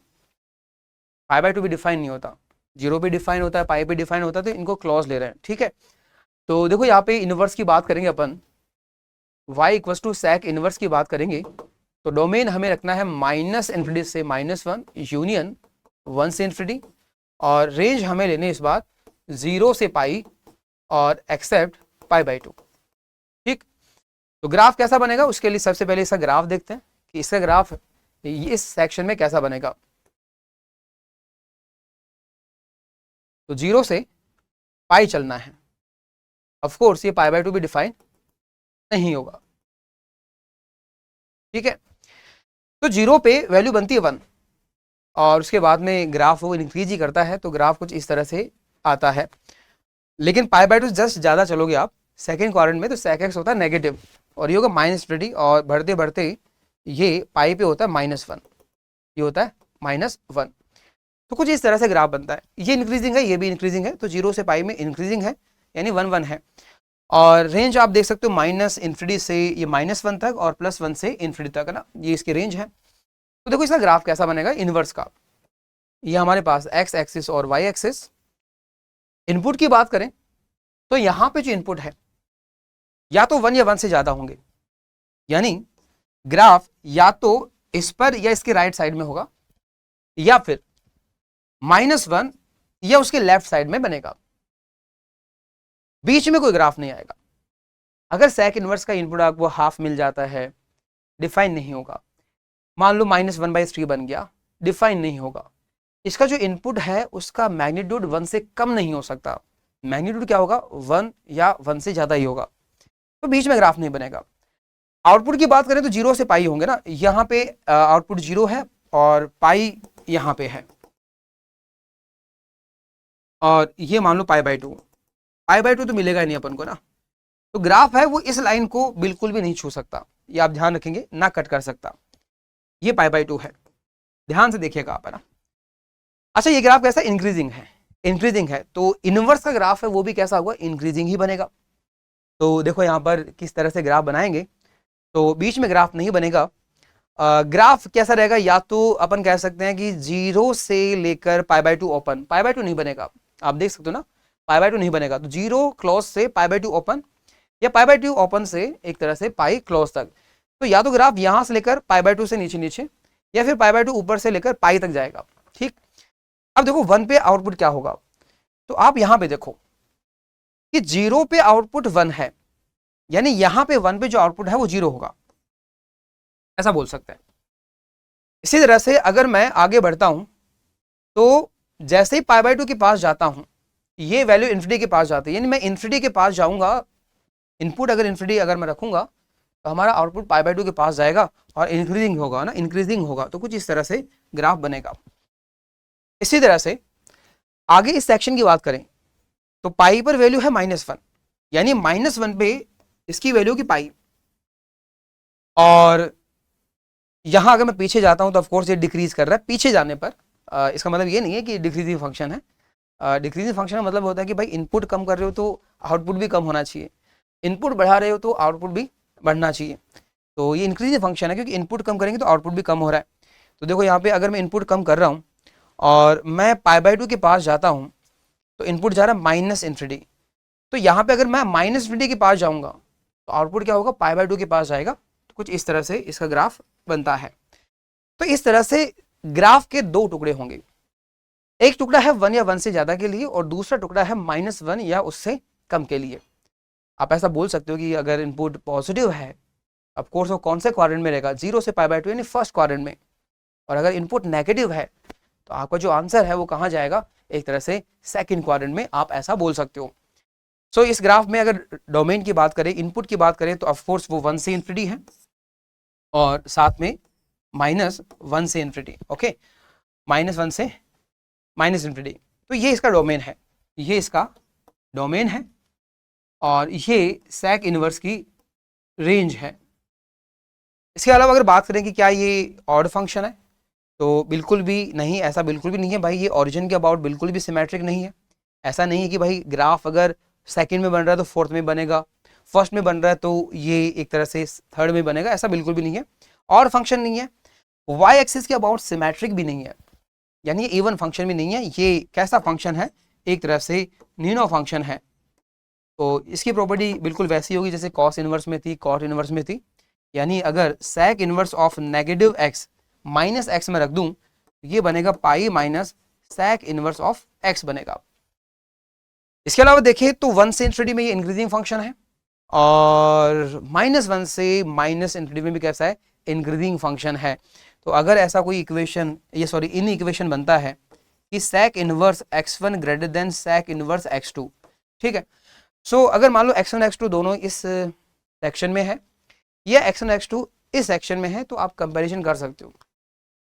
π/2 भी डिफाइन नहीं होता, 0 भी डिफाइन होता है, पाई भी डिफाइन होता है, तो इनको क्लोज ले रहे हैं, ठीक है। तो देखो यहाँ पे इनवर्स की बात करेंगे अपन, y = sec इनवर्स की बात करेंगे तो डोमेन हमें रखना है -∞ से -1 यूनियन 1 से इन्फिनिटी, और रेंज हमें लेने इस बार 0 से पाई और एक्सेप्ट π/2, ठीक। तो ग्राफ कैसा बनेगा, उसके लिए सबसे पहले इसका ग्राफ देखते हैं कि इसका ग्राफ इस सेक्शन में कैसा बनेगा। तो 0 से पाई चलना है, ऑफ कोर्स ये π/2 भी डिफाइन नहीं होगा, ठीक है। तो 0 पे वैल्यू बनती है 1 और उसके बाद में ग्राफ वो इंक्रीज ही करता है, तो ग्राफ कुछ इस तरह से आता है। लेकिन π/2 जस्ट ज़्यादा चलोगे आप सेकेंड क्वाड्रेंट में तो sec x होता है नेगेटिव और ये होगा -20 और बढ़ते बढ़ते ये पाई पे होता है -1, ये होता है -1। तो कुछ इस तरह से ग्राफ बनता है, ये इंक्रीजिंग है, ये भी इंक्रीजिंग है, तो 0 से पाई में इंक्रीजिंग है यानी 1 है, और रेंज आप देख सकते हो -∞ से ये -1 तक और +1 से इन्फिनिटी तक, है ना, ये इसकी रेंज है। तो देखो इसका ग्राफ कैसा बनेगा इनवर्स का, ये हमारे पास x एक्सिस और y एक्सिस। इनपुट की बात करें तो यहाँ पे जो इनपुट है या तो 1 या 1 से ज्यादा होंगे, यानी ग्राफ या तो इस पर या इसके राइट साइड में होगा या फिर -1 या उसके लेफ्ट साइड में बनेगा, बीच में कोई ग्राफ नहीं आएगा। अगर sec इनवर्स का इनपुट आपको हाफ मिल जाता है, डिफाइन नहीं होगा, मान लो -1/3 बन गया, डिफाइन नहीं होगा। इसका जो इनपुट है उसका मैग्नीट्यूड 1 से कम नहीं हो सकता, मैग्नीट्यूड क्या होगा 1 या 1 से ज्यादा ही होगा, तो बीच में ग्राफ नहीं बनेगा। आउटपुट की बात करें तो 0 से पाई होंगे ना, यहाँ पे आउटपुट 0 है और पाई यहाँ पे है, और ये मान लो π/2 तो मिलेगा ही नहीं अपन को ना, तो ग्राफ है वो इस लाइन को बिल्कुल भी नहीं छू सकता, ये आप ध्यान रखेंगे, ना कट कर सकता, ये π/2 है, ध्यान से देखिएगा आप, है ना। अच्छा ये ग्राफ कैसा इंक्रीजिंग है, इंक्रीजिंग है, तो इनवर्स का ग्राफ है वो भी कैसा होगा, इंक्रीजिंग ही बनेगा। तो देखो यहाँ पर किस तरह से ग्राफ बनाएंगे, तो बीच में ग्राफ नहीं बनेगा। ग्राफ कैसा रहेगा, या तो अपन कह सकते हैं कि 0 से लेकर π/2 ओपन, π/2 नहीं बनेगा, आप देख सकते हो ना, π/2 नहीं बनेगा, तो 0 क्लोज से π/2 ओपन, या π/2 ओपन से एक तरह से पाई क्लोज तक। तो या तो ग्राफ यहां से लेकर π/2 से नीचे नीचे, या फिर π/2 ऊपर से लेकर पाई तक जाएगा। ठीक, अब देखो 1 पे आउटपुट क्या होगा, तो आप यहां पे देखो कि 0 पे आउटपुट 1 है, यानी यहां पे 1 पे जो आउटपुट है वो 0 होगा, ऐसा बोल सकते हैं। इसी तरह से अगर मैं आगे बढ़ता हूं, तो जैसे ही π/2 के पास जाता हूं, ये वैल्यू इन्फिनिटी के पास जाती है, यानी मैं इन्फिनिटी के पास जाऊंगा, इनपुट अगर इन्फिनिटी अगर मैं रखूंगा तो हमारा आउटपुट π/2 के पास जाएगा और इंक्रीजिंग होगा ना, इंक्रीजिंग होगा, तो कुछ इस तरह से ग्राफ बनेगा। इसी तरह से आगे इस सेक्शन की बात करें तो पाई पर वैल्यू है -1, यानी -1 पे इसकी वैल्यू की पाई, और यहां अगर मैं पीछे जाता हूं तो ऑफकोर्स ये डिक्रीज कर रहा है। पीछे जाने पर इसका मतलब ये नहीं है कि डिक्रीजिंग फंक्शन है। डिक्रीजिंग फंक्शन का मतलब होता है कि भाई इनपुट कम कर रहे हो तो आउटपुट भी कम होना चाहिए, इनपुट बढ़ा रहे हो तो आउटपुट भी बढ़ना चाहिए। तो ये इंक्रीजिंग फंक्शन है, क्योंकि इनपुट कम करेंगे तो आउटपुट भी कम हो रहा है। तो देखो यहाँ पे अगर मैं इनपुट कम कर रहा हूँ और मैं π/2 के पास जाता हूँ, तो इनपुट जा रहा है -∞। तो यहाँ पे अगर मैं -∞ के पास जाऊँगा तो आउटपुट क्या होगा, π/2 के पास जाएगा। तो कुछ इस तरह से इसका ग्राफ बनता है। तो इस तरह से ग्राफ के दो टुकड़े होंगे, एक टुकड़ा है 1 या 1 से ज्यादा के लिए, और दूसरा टुकड़ा है -1 या उससे कम के लिए। आप ऐसा बोल सकते हो कि अगर इनपुट पॉजिटिव है, ऑफ कोर्स वो कौन से क्वाड्रेंट में रहेगा, 0 से π/2 यानी फर्स्ट क्वाड्रेंट में, और अगर इनपुट नेगेटिव है तो आपका जो आंसर है वो कहाँ जाएगा, एक तरह से सेकंड क्वाड्रेंट में, आप ऐसा बोल सकते हो। सो इस ग्राफ में अगर डोमेन की बात करें, इनपुट की बात करें, तो ऑफ कोर्स वो 1 से इन्फिनिटी है और साथ में -1 से इन्फिनिटी। ओके, -1 से -∞। तो ये इसका डोमेन है, ये इसका डोमेन है, और ये सेक इनवर्स की रेंज है। इसके अलावा अगर बात करें कि क्या ये ऑड फंक्शन है, तो बिल्कुल भी नहीं, ऐसा बिल्कुल भी नहीं है भाई। ये ओरिजिन के अबाउट बिल्कुल भी सिमेट्रिक नहीं है। ऐसा नहीं है कि भाई ग्राफ अगर सेकंड में बन रहा है तो फोर्थ में बनेगा, फर्स्ट में बन रहा है तो ये एक तरह से थर्ड में बनेगा, ऐसा बिल्कुल भी नहीं है। ऑड फंक्शन नहीं है, वाई एक्सिस के अबाउट सिमेट्रिक भी नहीं है, यानी ये इवन फंक्शन भी नहीं है। ये कैसा फंक्शन है, एक तरह से नीनो फंक्शन है। तो इसकी प्रॉपर्टी बिल्कुल वैसी होगी जैसे कॉस इनवर्स में थी, कॉट इनवर्स में थी, यानी अगर sec inverse of -x -x में रख दूं तो ये बनेगा pi minus sec inverse of x बनेगा। इसके अलावा देखें तो 1 से इन्फिनिटी में ये इंक्रीजिंग फंक्शन है, और -1 से -∞ में भी कैसा है, इंक्रीजिंग फंक्शन है। तो अगर ऐसा कोई इक्वेशन, ये सॉरी इन इक्वेशन बनता है कि sec inverse x1 greater than sec inverse x2, ठीक है। सो अगर मान लो x1 x2 दोनों इस सेक्शन में है, या x1 x2 इस सेक्शन में है, तो आप कंपैरिजन कर सकते हो।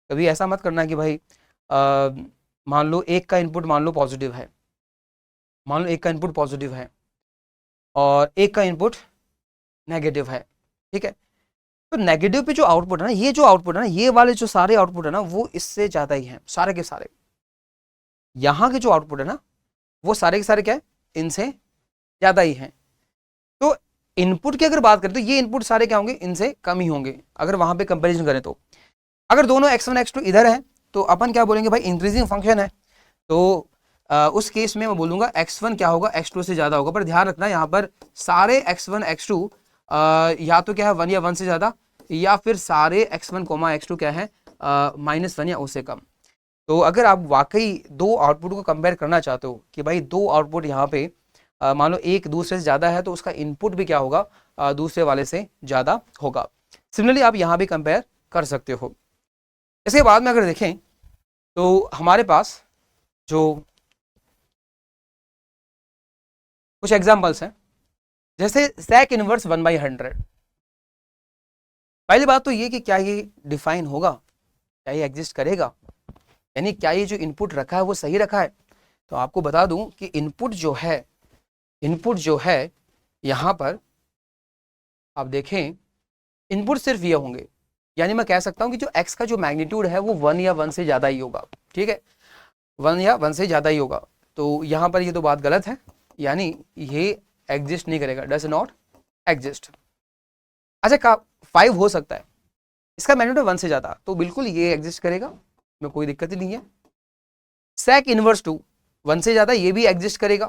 कभी ऐसा मत करना कि भाई मान लो एक का इनपुट मान लो पॉजिटिव है, मान लो एक का इनपुट पॉजिटिव है और एक का इनपुट नेगेटिव है, ठीक है। तो नेगेटिव पे जो आउटपुट है ना, ये जो आउटपुट है ना, ये वाले जो सारे आउटपुट है ना, वो इससे ज़्यादा ही हैं, सारे के सारे। यहाँ के जो आउटपुट है ना, वो सारे के सारे क्या है, इनसे ज़्यादा ही हैं। तो इनपुट की अगर बात करें तो ये इनपुट सारे क्या होंगे, इनसे कम ही होंगे अगर वहाँ पे कंपेरिजन करें तो। अगर दोनों x1 x2 इधर है तो अपन क्या बोलेंगे, भाई इंक्रीजिंग फंक्शन है, तो उस केस में मैं बोलूँगा x1 क्या होगा, x2 से ज़्यादा होगा। पर ध्यान रखना यहाँ पर सारे x1 x2 या तो क्या है 1 या 1 से ज़्यादा, या फिर सारे x1 x2 क्या है -1 या उससे कम। तो अगर आप वाकई दो आउटपुट को कंपेयर करना चाहते हो कि भाई दो आउटपुट यहाँ पे मान लो एक दूसरे से ज़्यादा है, तो उसका इनपुट भी क्या होगा, दूसरे वाले से ज़्यादा होगा। सिमिलरली आप यहाँ भी कंपेयर कर सकते हो। इसके बाद में अगर देखें तो हमारे पास जो कुछ एग्जाम्पल्स हैं, जैसे सेक इनवर्स 1/100। पहली बात तो ये कि क्या ये डिफाइन होगा, क्या ये एग्जिस्ट करेगा, यानी क्या ये जो इनपुट रखा है वो सही रखा है। तो आपको बता दूं कि इनपुट जो है यहाँ पर आप देखें, इनपुट सिर्फ ये होंगे, यानी मैं कह सकता हूँ कि जो x का जो मैग्नीट्यूड है वो 1 या 1 से ज़्यादा ही होगा, ठीक है। 1 या 1 से ज़्यादा ही होगा। तो यहाँ पर ये तो बात गलत है, यानी ये एग्जिस्ट नहीं करेगा, डज नॉट एग्जिस्ट। अच्छा, का 5 हो सकता है, इसका मैग्नीट्यूड 1 से ज़्यादा, तो बिल्कुल ये एग्जिस्ट करेगा, में कोई दिक्कत ही नहीं है। सेक इनवर्स 2 1 से ज़्यादा, ये भी एग्जिस्ट करेगा,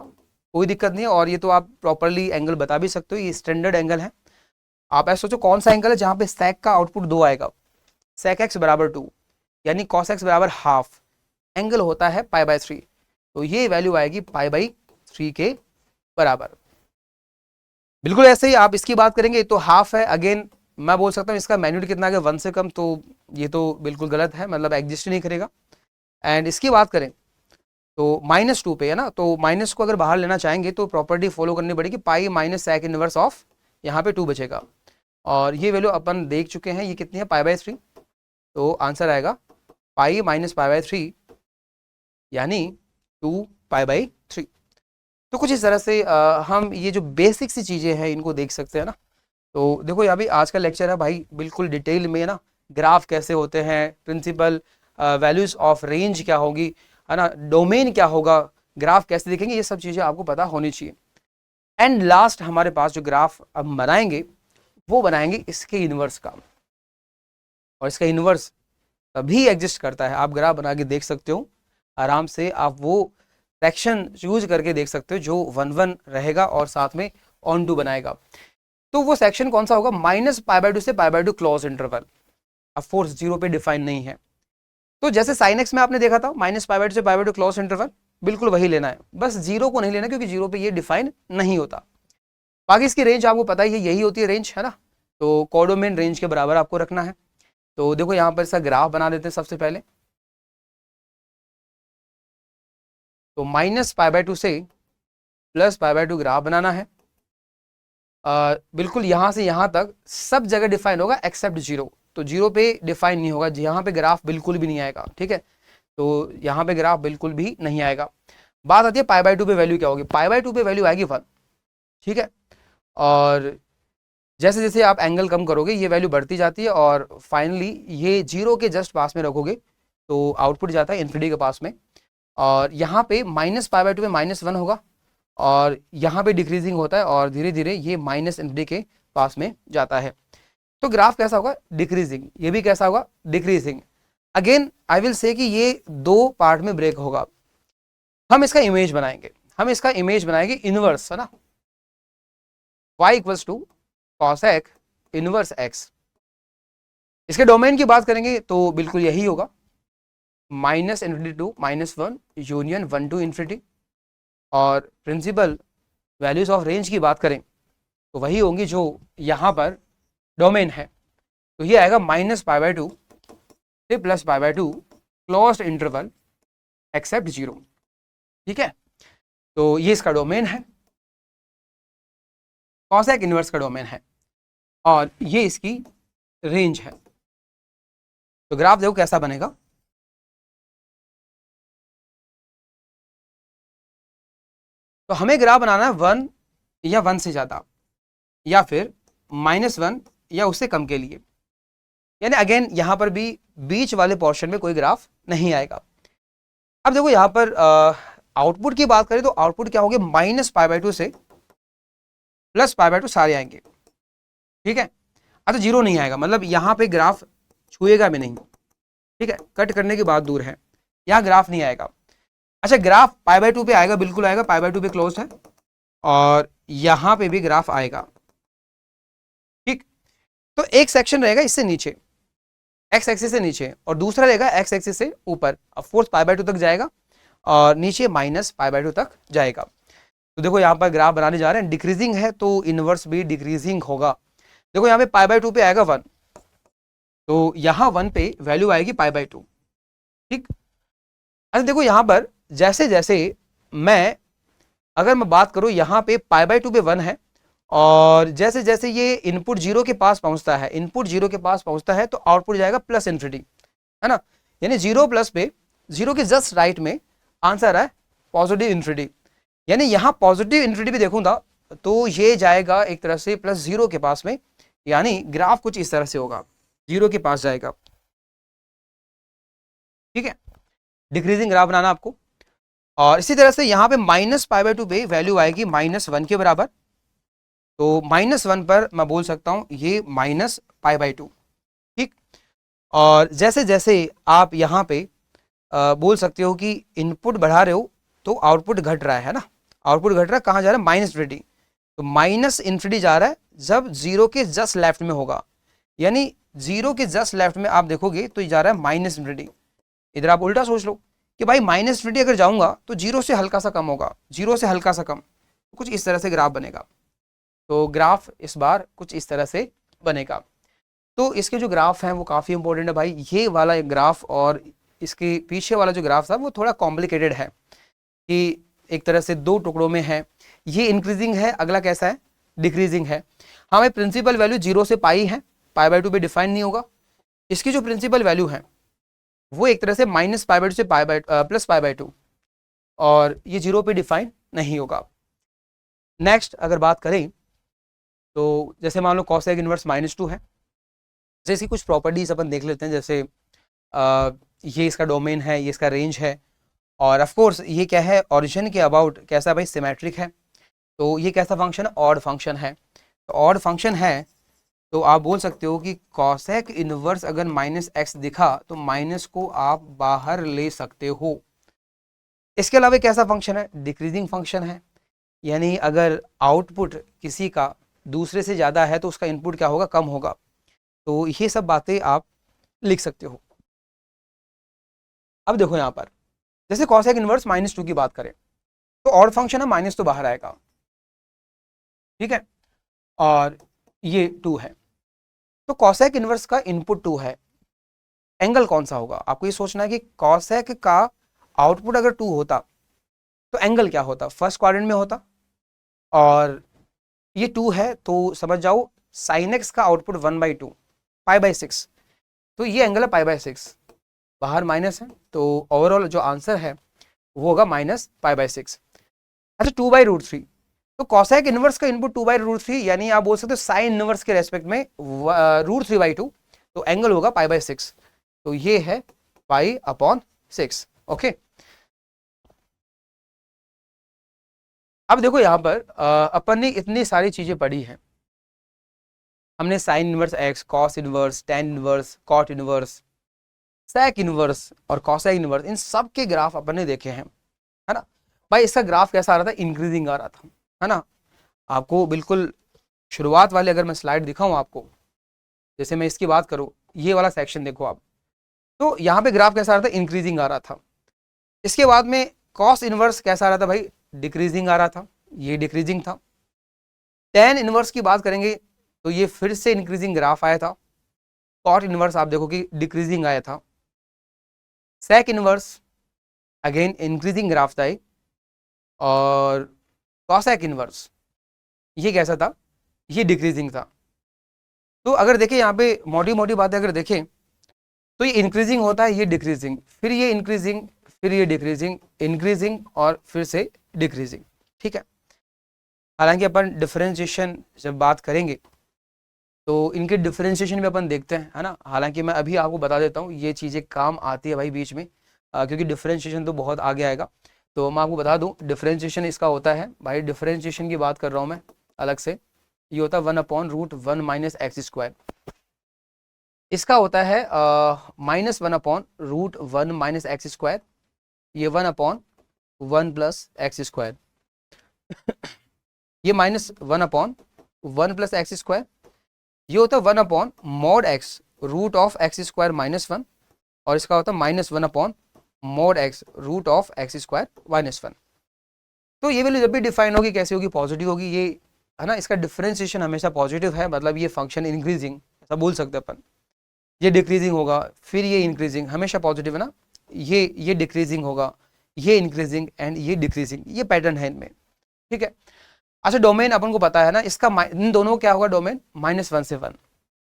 कोई दिक्कत नहीं है। और ये तो आप प्रॉपरली एंगल बता भी सकते हो, ये स्टैंडर्ड एंगल है। आप ऐसा सोचो कौन सा एंगल है जहाँ पे सेक का आउटपुट 2 आएगा, सेक एक्स बराबर 2, यानी कॉस एक्स बराबर हाफ, एंगल होता है π/3, तो ये वैल्यू आएगी π/3 के बराबर। बिल्कुल ऐसे ही आप इसकी बात करेंगे तो हाफ है, अगेन मैं बोल सकता हूँ इसका मैग्नीट्यूड कितना है 1 से कम, तो ये तो बिल्कुल गलत है, मतलब एग्जिस्ट नहीं करेगा। एंड इसकी बात करें तो -2 पे है ना, तो माइनस को अगर बाहर लेना चाहेंगे तो प्रॉपर्टी फॉलो करनी पड़ेगी, pi minus sec inverse of, यहाँ पे 2 बचेगा, और ये वैल्यू अपन देख चुके हैं, ये कितनी है π/3, तो आंसर आएगा पाई माइनस π/3 यानी 2π/3। तो कुछ इस तरह से हम ये जो बेसिक सी चीज़ें हैं इनको देख सकते हैं ना। तो देखो यहाँ भी आज का लेक्चर है भाई बिल्कुल डिटेल में, है ना, ग्राफ कैसे होते हैं, प्रिंसिपल वैल्यूज ऑफ रेंज क्या होगी, है ना, डोमेन क्या होगा, ग्राफ कैसे दिखेंगे, ये सब चीज़ें आपको पता होनी चाहिए। एंड लास्ट हमारे पास जो ग्राफ अब बनाएंगे वो बनाएंगे इसके इनवर्स का, और इसका इनवर्स तभी एग्जिस्ट करता है, आप ग्राफ बना के देख सकते हो आराम से, आप वो सेक्शन चूज करके देख सकते हो जो 1 रहेगा और साथ में ऑन टू बनाएगा। तो वो सेक्शन कौन सा होगा, -π/2 से π/2 क्लोज इंटरवल, ऑफ कोर्स 0 पे डिफाइन नहीं है। तो जैसे साइन एक्स में आपने देखा था -π/2 से π/2 क्लोज इंटरवल, बिल्कुल वही लेना है, बस 0 को नहीं लेना क्योंकि 0 पे ये डिफाइन नहीं होता। बाकी इसकी रेंज आपको पता ही है, यही होती है रेंज, है ना, तो कोडोमेन रेंज के बराबर आपको रखना है। तो देखो यहाँ पर इसका ग्राफ बना देते हैं सबसे पहले, तो -π/2 से +π/2 ग्राफ बनाना है। बिल्कुल यहाँ से यहाँ तक सब जगह डिफाइन होगा एक्सेप्ट 0, तो 0 पे डिफाइन नहीं होगा, यहाँ पे ग्राफ बिल्कुल भी नहीं आएगा, ठीक है, तो यहाँ पे ग्राफ बिल्कुल भी नहीं आएगा। बात आती है π/2 पे वैल्यू क्या होगी, π/2 पे वैल्यू आएगी 1, ठीक है, और जैसे जैसे आप एंगल कम करोगे ये वैल्यू बढ़ती जाती है, और फाइनली ये 0 के जस्ट पास में रखोगे तो आउटपुट जाता है इन्फिनिटी के पास में, और यहाँ पे -π/2 पे -1 होगा, और यहाँ पे डिक्रीजिंग होता है, और धीरे धीरे ये -∞ के पास में जाता है। तो ग्राफ कैसा होगा, डिक्रीजिंग, ये भी कैसा होगा, decreasing. Again I will say कि ये 2 पार्ट में ब्रेक होगा। हम इसका इमेज बनाएंगे, इनवर्स, है ना, y = cosec इनवर्स x। इसके डोमेन की बात करेंगे तो बिल्कुल यही होगा, -∞ टू -1 यूनियन 1 to ∞, और प्रिंसिपल वैल्यूज ऑफ रेंज की बात करें तो वही होंगी जो यहाँ पर डोमेन है, तो ये आएगा -π/2 से +π/2 क्लोज्ड इंटरवल एक्सेप्ट 0, ठीक है, तो ये इसका डोमेन है, कॉसेक इनवर्स का डोमेन है, और ये इसकी रेंज है। तो ग्राफ देखो कैसा बनेगा, तो हमें ग्राफ बनाना है 1 या 1 से ज्यादा, या फिर -1 या उससे कम के लिए, यानी अगेन यहां पर भी बीच वाले पोर्शन में कोई ग्राफ नहीं आएगा। अब देखो यहां पर आउटपुट की बात करें तो आउटपुट क्या होगी, -π/2 से +π/2 सारे आएंगे, ठीक है। अच्छा 0 नहीं आएगा, मतलब यहाँ पे ग्राफ छुएगा भी नहीं, ठीक है, कट करने की बात दूर है, यहाँ ग्राफ नहीं आएगा। अच्छा ग्राफ π/2 पे आएगा, बिल्कुल आएगा, π/2 पे क्लोज है, और यहाँ पे भी ग्राफ आएगा, ठीक। तो एक सेक्शन रहेगा इससे नीचे, एक्स एक्सिस से नीचे, और दूसरा रहेगा एक्स एक्सिस से ऊपर, ऑफ कोर्स π/2 तक जाएगा, और नीचे -π/2 तक जाएगा। तो देखो यहाँ पर ग्राफ बनाने जा रहे हैं, डिक्रीजिंग है तो इनवर्स भी डिक्रीजिंग होगा। देखो यहाँ पे π/2 पे आएगा 1, तो यहाँ 1 पे वैल्यू आएगी π/2, ठीक। अच्छा देखो यहाँ पर जैसे जैसे अगर मैं बात करूँ यहाँ पे π/2 पे 1 है, और जैसे जैसे ये इनपुट 0 के पास पहुंचता है, तो आउटपुट जाएगा +∞, है ना, यानी 0 प्लस पे 0 के जस्ट राइट में आंसर है +∞, यानी यहाँ +∞ भी देखूंगा तो ये जाएगा एक तरह से +0 के पास में, यानी ग्राफ कुछ इस तरह से होगा, 0 के पास जाएगा, ठीक है। डिक्रीजिंग ग्राफ बनाना आपको। और इसी तरह से यहाँ पे -π/2 पे वैल्यू आएगी -1 के बराबर, तो -1 पर मैं बोल सकता हूँ ये -π/2, ठीक। और जैसे जैसे आप यहाँ पे बोल सकते हो कि इनपुट बढ़ा रहे हो तो आउटपुट घट रहा है ना, आउटपुट घट रहा है, कहाँ जा रहा है -∞, तो -∞ जा रहा है जब जीरो के जस्ट लेफ्ट में होगा, यानी जीरो के जस्ट लेफ्ट में आप देखोगे तो ये जा रहा है -∞। इधर आप उल्टा सोच लो कि भाई -∞ अगर जाऊंगा तो जीरो से हल्का सा कम होगा, जीरो से हल्का सा कम, कुछ इस तरह से ग्राफ बनेगा। तो ग्राफ इस बार कुछ इस तरह से बनेगा। तो इसके जो ग्राफ हैं वो काफ़ी इंपॉर्टेंट है भाई। ये वाला एक ग्राफ और इसके पीछे वाला जो ग्राफ था वो थोड़ा कॉम्प्लिकेटेड है, कि एक तरह से दो टुकड़ों में है। ये इंक्रीजिंग है, अगला कैसा है, डिक्रीजिंग है। हाँ भाई, प्रिंसिपल वैल्यू 0 से पाई है, π/2 पे डिफाइन नहीं होगा। इसकी जो प्रिंसिपल वैल्यू है वो एक तरह से -π/2 से +π/2, और ये 0 पे डिफाइन नहीं होगा। नेक्स्ट अगर बात करें तो जैसे मान लो cosec इनवर्स -2 है, जैसे इसकी कुछ प्रॉपर्टीज अपन देख लेते हैं। जैसे ये इसका डोमेन है, ये इसका रेंज है, और ऑफ कोर्स ये क्या है, ओरिजिन के अबाउट कैसा भाई, सिमेट्रिक है। तो ये कैसा फंक्शन है, ऑड फंक्शन है। तो ऑड फंक्शन है तो आप बोल सकते हो कि cosec इनवर्स अगर -x दिखा तो माइनस को आप बाहर ले सकते हो। इसके अलावा कैसा फंक्शन है, डिक्रीजिंग फंक्शन है, यानी अगर आउटपुट किसी का दूसरे से ज़्यादा है तो उसका इनपुट क्या होगा, कम होगा। तो ये सब बातें आप लिख सकते हो। अब देखो यहाँ पर जैसे cosec इनवर्स -2 की बात करें तो ऑड फंक्शन है, माइनस तो बाहर आएगा, ठीक है, और ये 2 है। तो cosec इनवर्स का इनपुट 2 है, एंगल कौन सा होगा, आपको ये सोचना है कि cosec का आउटपुट अगर 2 होता तो एंगल क्या होता, फर्स्ट क्वाड्रेंट में होता, और ये 2 है तो समझ जाओ sin x का आउटपुट 1/2 π/6, तो ये एंगल है π/6, बाहर माइनस है, तो ओवरऑल जो आंसर है वो होगा -π/6। अच्छा 2/√3, तो cosec इनवर्स का इनपुट 2/√3, यानी आप बोल सकते हो साइन इनवर्स के रेस्पेक्ट में √3/2, तो एंगल होगा π/6, तो ये है π/6। ओके, अब देखो यहाँ पर अपन ने इतनी सारी चीजें पढ़ी हैं, हमने sine inverse x, cos inverse, tan inverse, cot inverse, sec inverse और कॉसेक इनवर्स, इन सब के ग्राफ अपन ने देखे हैं, है ना भाई। इसका ग्राफ कैसा आ रहा था, इंक्रीजिंग आ रहा था, है ना। आपको बिल्कुल शुरुआत वाले अगर मैं स्लाइड दिखाऊं आपको, जैसे मैं इसकी बात करूं, ये वाला सेक्शन देखो आप, तो यहाँ पे ग्राफ कैसा आ रहा था, इंक्रीजिंग आ रहा था। इसके बाद में कॉस इनवर्स कैसा आ रहा था भाई, डिक्रीजिंग आ रहा था, ये डिक्रीजिंग था। टेन इनवर्स की बात करेंगे तो ये फिर से इंक्रीजिंग ग्राफ आया था। कॉट इनवर्स आप देखो कि डिक्रीजिंग आया था। Sec inverse again increasing graph था, और कॉसेक इनवर्स ये कैसा था, ये डिक्रीजिंग था। तो अगर देखें यहाँ पे मोटी मोटी बातें अगर देखें तो ये इंक्रीजिंग होता है, ये डिक्रीजिंग, फिर ये इंक्रीजिंग, फिर ये डिक्रीजिंग, इंक्रीजिंग और फिर से डिक्रीजिंग, ठीक है। हालांकि अपन डिफरेंशिएशन जब बात करेंगे तो इनके डिफरेंशिएशन भी अपन देखते हैं, है ना। हालांकि मैं अभी आपको बता देता हूँ ये चीज़ें काम आती है भाई बीच में, क्योंकि डिफरेंशिएशन तो बहुत आगे आएगा। तो मैं आपको बता दूं डिफरेंशिएशन इसका होता है भाई, डिफरेंशिएशन की बात कर रहा हूँ मैं अलग से, ये होता है 1/√1 - x²। इसका होता है -1/√1 - x², ये 1/1 + x², ये -1/1 + x², ये होता है 1/(x) √(x² - 1), और इसका होता है -1/(x) √(x² - 1). तो ये वैल्यू जब भी डिफाइन होगी कैसे होगी, पॉजिटिव होगी, ये है ना। इसका डिफरेंशिएशन हमेशा पॉजिटिव है, मतलब ये फंक्शन इंक्रीजिंग ऐसा बोल सकते हैं अपन। ये डिक्रीजिंग होगा, फिर ये इंक्रीजिंग, हमेशा पॉजिटिव है ना। ये डिक्रीजिंग होगा, ये इंक्रीजिंग एंड ये डिक्रीजिंग, ये पैटर्न है इनमें, ठीक है। अच्छा डोमेन अपन को पता है ना इसका, इन दोनों क्या होगा डोमेन, -1 से 1,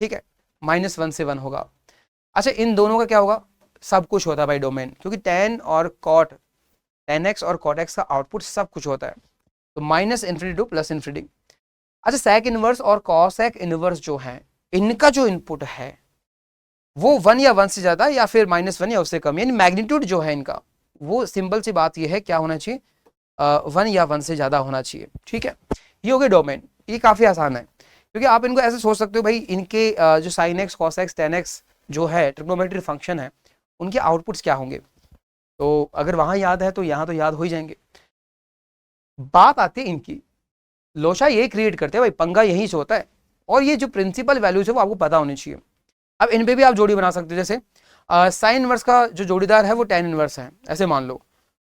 ठीक है, -1 से 1 होगा। अच्छा इन दोनों का क्या होगा, सब कुछ होता है भाई डोमेन, क्योंकि टेन और कॉट, टेन एक्स और कॉट एक्स का आउटपुट सब कुछ होता है, तो -∞ टू +∞। अच्छा सेक इनवर्स और कॉसेक इनवर्स जो है, इनका जो इनपुट है वो 1 या 1 से ज्यादा, या फिर -1 या उससे कम, यानी मैग्नीट्यूड जो है इनका वो सिंपल सी बात ये है, क्या होना चाहिए, 1 या 1 से ज़्यादा होना चाहिए। ठीक है, ये हो गया डोमेन। ये काफ़ी आसान है, क्योंकि आप इनको ऐसे सोच सकते हो भाई, इनके जो sine x, cos x, ten x जो है ट्रिग्नोमेट्री फंक्शन है, उनके आउटपुट्स क्या होंगे। तो अगर वहाँ याद है तो यहाँ तो याद हो ही जाएंगे। बात आती है इनकी, लोचा ये क्रिएट करते हैं भाई, पंगा यहीं से होता है। और ये जो प्रिंसिपल वैल्यूज है वो आपको पता होनी चाहिए। अब इन पे भी आप जोड़ी बना सकते हो, जैसे साइन इनवर्स का जो जोड़ीदार है वो टेन इनवर्स है, ऐसे मान लो,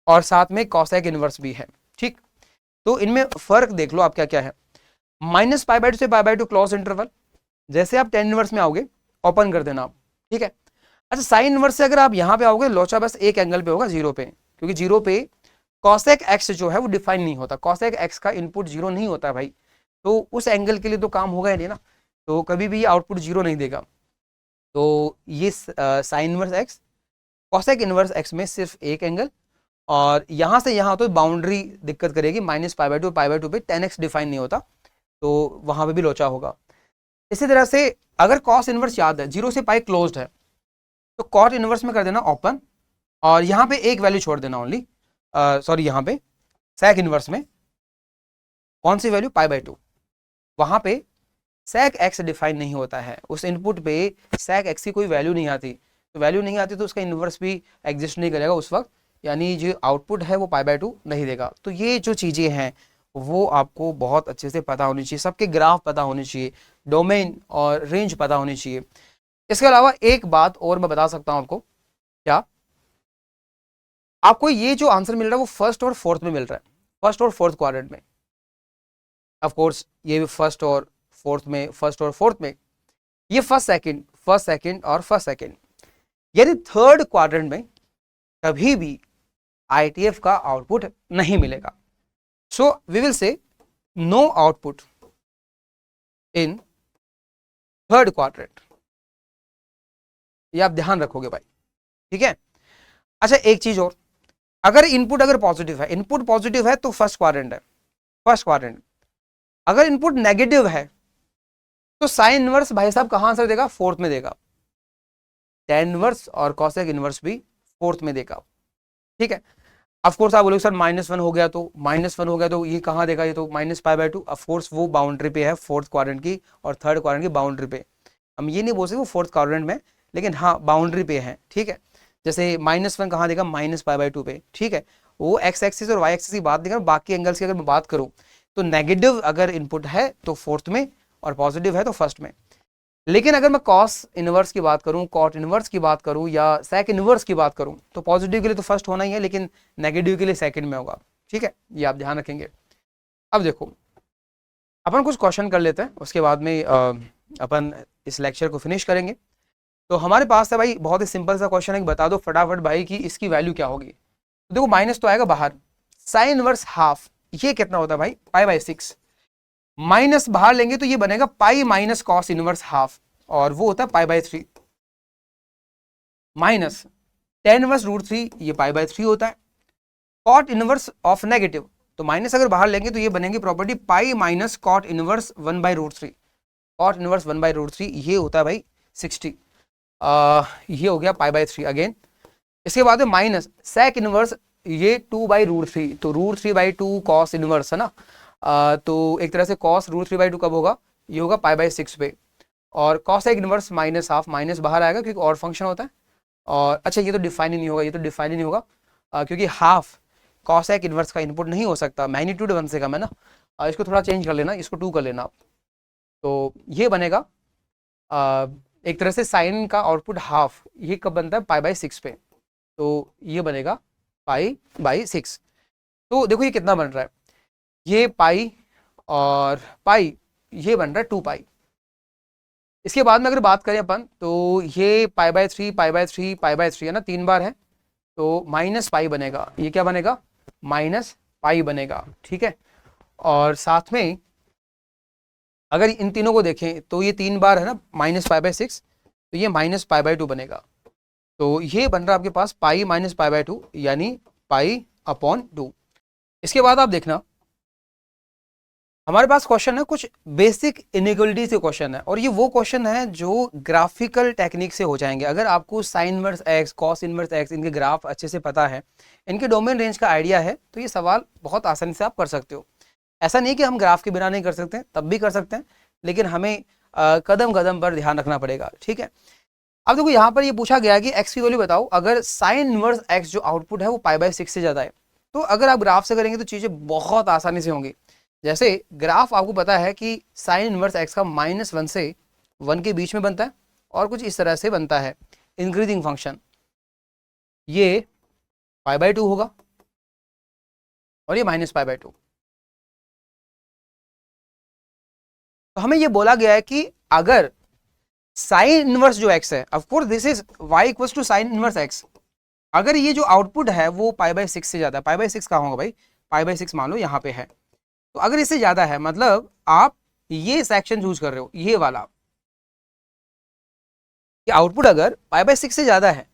और साथ में कॉसेक इनवर्स भी है। ठीक, तो इनमें फर्क देख लो आप क्या क्या है। माइनस पाई बाई टू से पाई बाई टू क्लोज इंटरवल, जैसे आप टेन इनवर्स में आओगे ओपन कर देना आप। ठीक है, अच्छा साइन इनवर्स से अगर आप यहाँ पे आओगे, लोचा बस एक एंगल पे होगा, जीरो पे, क्योंकि जीरो पे कॉसेक एक्स जो है वो डिफाइन नहीं होता, कॉसेक एक्स का इनपुट जीरो नहीं होता भाई, तो उस एंगल के लिए तो काम होगा ही नहीं ना, तो कभी भी आउटपुट जीरो नहीं देगा। तो ये sine inverse x, cosec inverse x में सिर्फ एक एंगल, और यहाँ से यहाँ तो बाउंड्री दिक्कत करेगी, माइनस पाई बाई टू पे टेन एक्स डिफाइन नहीं होता, तो वहाँ पे भी लोचा होगा। इसी तरह से अगर कॉस इनवर्स याद है, जीरो से पाई क्लोज्ड है, तो कॉट इनवर्स में कर देना ओपन, और यहाँ पे एक वैल्यू छोड़ देना ओनली, सॉरी यहाँ पे सेक इनवर्स में कौन सी वैल्यू, पाई बाई टू, वहाँ पे सेक एक्स डिफाइन नहीं होता है, उस इनपुट पे सेक एक्स की कोई वैल्यू नहीं आती, तो वैल्यू नहीं आती तो उसका इनवर्स भी एग्जिस्ट नहीं करेगा उस वक्त, यानी जो आउटपुट है वो पाई बाई टू नहीं देगा। तो ये जो चीज़ें हैं वो आपको बहुत अच्छे से पता होनी चाहिए, सबके ग्राफ पता होने चाहिए, डोमेन और रेंज पता होनी चाहिए। इसके अलावा एक बात और मैं बता सकता हूँ आपको, क्या आपको ये जो आंसर मिल रहा है वो फर्स्ट और फोर्थ में मिल रहा है, फर्स्ट और फोर्थ क्वाड्रेंट में। ऑफ कोर्स ये फर्स्ट और फोर्थ में, फर्स्ट और फोर्थ में, ये फर्स्ट सेकंड, फर्स्ट सेकंड और फर्स्ट सेकंड, यानी थर्ड क्वाड्रेंट में कभी भी आईटीएफ का आउटपुट नहीं मिलेगा। So we will say no output in third quadrant, ये आप ध्यान रखोगे भाई। ठीक है, अच्छा एक चीज और, अगर इनपुट अगर पॉजिटिव है, इनपुट पॉजिटिव है तो फर्स्ट क्वाड्रेंट है, फर्स्ट क्वाड्रेंट। अगर इनपुट नेगेटिव है तो साइन इनवर्स भाई साहब कहां आंसर देगा, फोर्थ में देगा, टेन इनवर्स और कॉसेक इनवर्स भी फोर्थ में देगा। ठीक है, ऑफकोर्स आप बोलोगे सर माइनस वन हो गया, तो माइनस वन हो गया तो ये कहाँ देगा, ये तो minus pi by to, of course वो बाउंड्री पे है फोर्थ क्वाड्रेंट की और थर्ड क्वाड्रेंट की बाउंड्री पे, हम ये नहीं बोल सकते वो फोर्थ क्वाड्रेंट में, लेकिन हाँ बाउंड्री पे है। ठीक है, जैसे माइनस वन कहाँ देगा, माइनस पाई बाई टू पे। ठीक है, वो एक्स एक्सिस और वाई एक्सिस की बात देगा, बाकी एंगल्स की अगर मैं बात करूँ तो नेगेटिव अगर इनपुट है तो फोर्थ में, और पॉजिटिव है तो फर्स्ट में। लेकिन अगर मैं कॉस इनवर्स की बात करूं, कॉट इनवर्स की बात करूं या सेक इनवर्स की बात करूं, तो पॉजिटिव के लिए तो फर्स्ट होना ही है, लेकिन नेगेटिव के लिए सेकंड में होगा। ठीक है, ये आप ध्यान रखेंगे। अब देखो अपन कुछ क्वेश्चन कर लेते हैं, उसके बाद में अपन इस लेक्चर को फिनिश करेंगे। तो हमारे पास है भाई बहुत ही सिंपल सा क्वेश्चन है, बता दो फटाफट भाई कि इसकी वैल्यू क्या होगी। तो देखो माइनस तो आएगा बाहर, साइन इनवर्स हाफ, ये कितना होता है भाई, पाई बाई सिक्स, माइनस बाहर लेंगे तो ये बनेगा pi minus cos inverse half, और वो होता है pi by three, minus tan inverse root three, ये पाई बाई थ्री होता है। कॉट इनवर्स ऑफ नेगेटिव, तो माइनस अगर बाहर लेंगे तो ये बनेगी property pi minus cot inverse one by root three, cot inverse one by root three, ये होता है भाई 60, ये हो गया पाई बाई थ्री अगेन। इसके बाद में माइनस सेक इनवर्स, ये टू बाई रूट थ्री, तो root three by two cos inverse है ना, तो एक तरह से cos root three by two कब होगा, ये होगा पाई बाई सिक्स पे, और cosec inverse minus half, minus बाहर आएगा क्योंकि और फंक्शन होता है। और अच्छा ये तो डिफाइन ही नहीं होगा, ये तो डिफाइन ही नहीं होगा, क्योंकि हाफ कॉसेक इनवर्स का इनपुट नहीं हो सकता, मैग्नीट्यूड वन से कम है ना, इसको थोड़ा चेंज कर लेना, इसको टू कर लेना आप, तो ये बनेगा एक तरह से साइन का आउटपुट हाफ, ये कब बनता है, पाई बाई सिक्स पे, तो ये बनेगा पाई बाई सिक्स। तो देखो ये कितना बन रहा है, ये पाई और पाई, ये बन रहा है टू पाई। इसके बाद में अगर बात करें अपन तो ये pi by three, pi by three, pi by three है ना, तीन बार है, तो माइनस पाई बनेगा, ये क्या बनेगा, माइनस पाई बनेगा। ठीक है, और साथ में अगर इन तीनों को देखें तो ये तीन बार है ना माइनस पाई बाई सिक्स, तो ये माइनस पाई बाई टू बनेगा, तो ये बन रहा है आपके पास pi minus pi by two, यानी पाई अपॉन टू। इसके बाद आप देखना हमारे पास क्वेश्चन है कुछ बेसिक इनइक्वालिटी से क्वेश्चन है, और ये वो क्वेश्चन है जो ग्राफिकल टेक्निक से हो जाएंगे। अगर आपको sine inverse x, cos inverse x, इनके ग्राफ अच्छे से पता है, इनके डोमेन रेंज का आइडिया है, तो ये सवाल बहुत आसानी से आप कर सकते हो। ऐसा नहीं कि हम ग्राफ के बिना नहीं कर सकते, तब भी कर सकते हैं, लेकिन हमें कदम कदम पर ध्यान रखना पड़ेगा, ठीक है। अब देखो यहाँ पर ये पूछा गया कि एक्स की वैल्यू बताओ अगर साइन इनवर्स एक्स जो आउटपुट है वो π/6 से ज्यादा है। तो अगर आप ग्राफ से करेंगे तो चीजें बहुत आसानी से होंगी। जैसे ग्राफ आपको पता है कि साइन इनवर्स एक्स का -1 से 1 के बीच में बनता है, और कुछ इस तरह से बनता है इंक्रीजिंग फंक्शन। ये π/2 होगा और ये -π/2। तो हमें ये बोला गया है कि अगर साइन इनवर्स जो x है, of course this is y equals to sine inverse x, अगर ये जो आउटपुट है वो π/6 से ज्यादा है, π/6 कहाँ होगा भाई, π/6 मान लो यहाँ पे है, तो अगर इससे ज्यादा है मतलब आप ये सेक्शन चूज कर रहे हो, ये वाला, कि आउटपुट अगर π/6 से ज्यादा है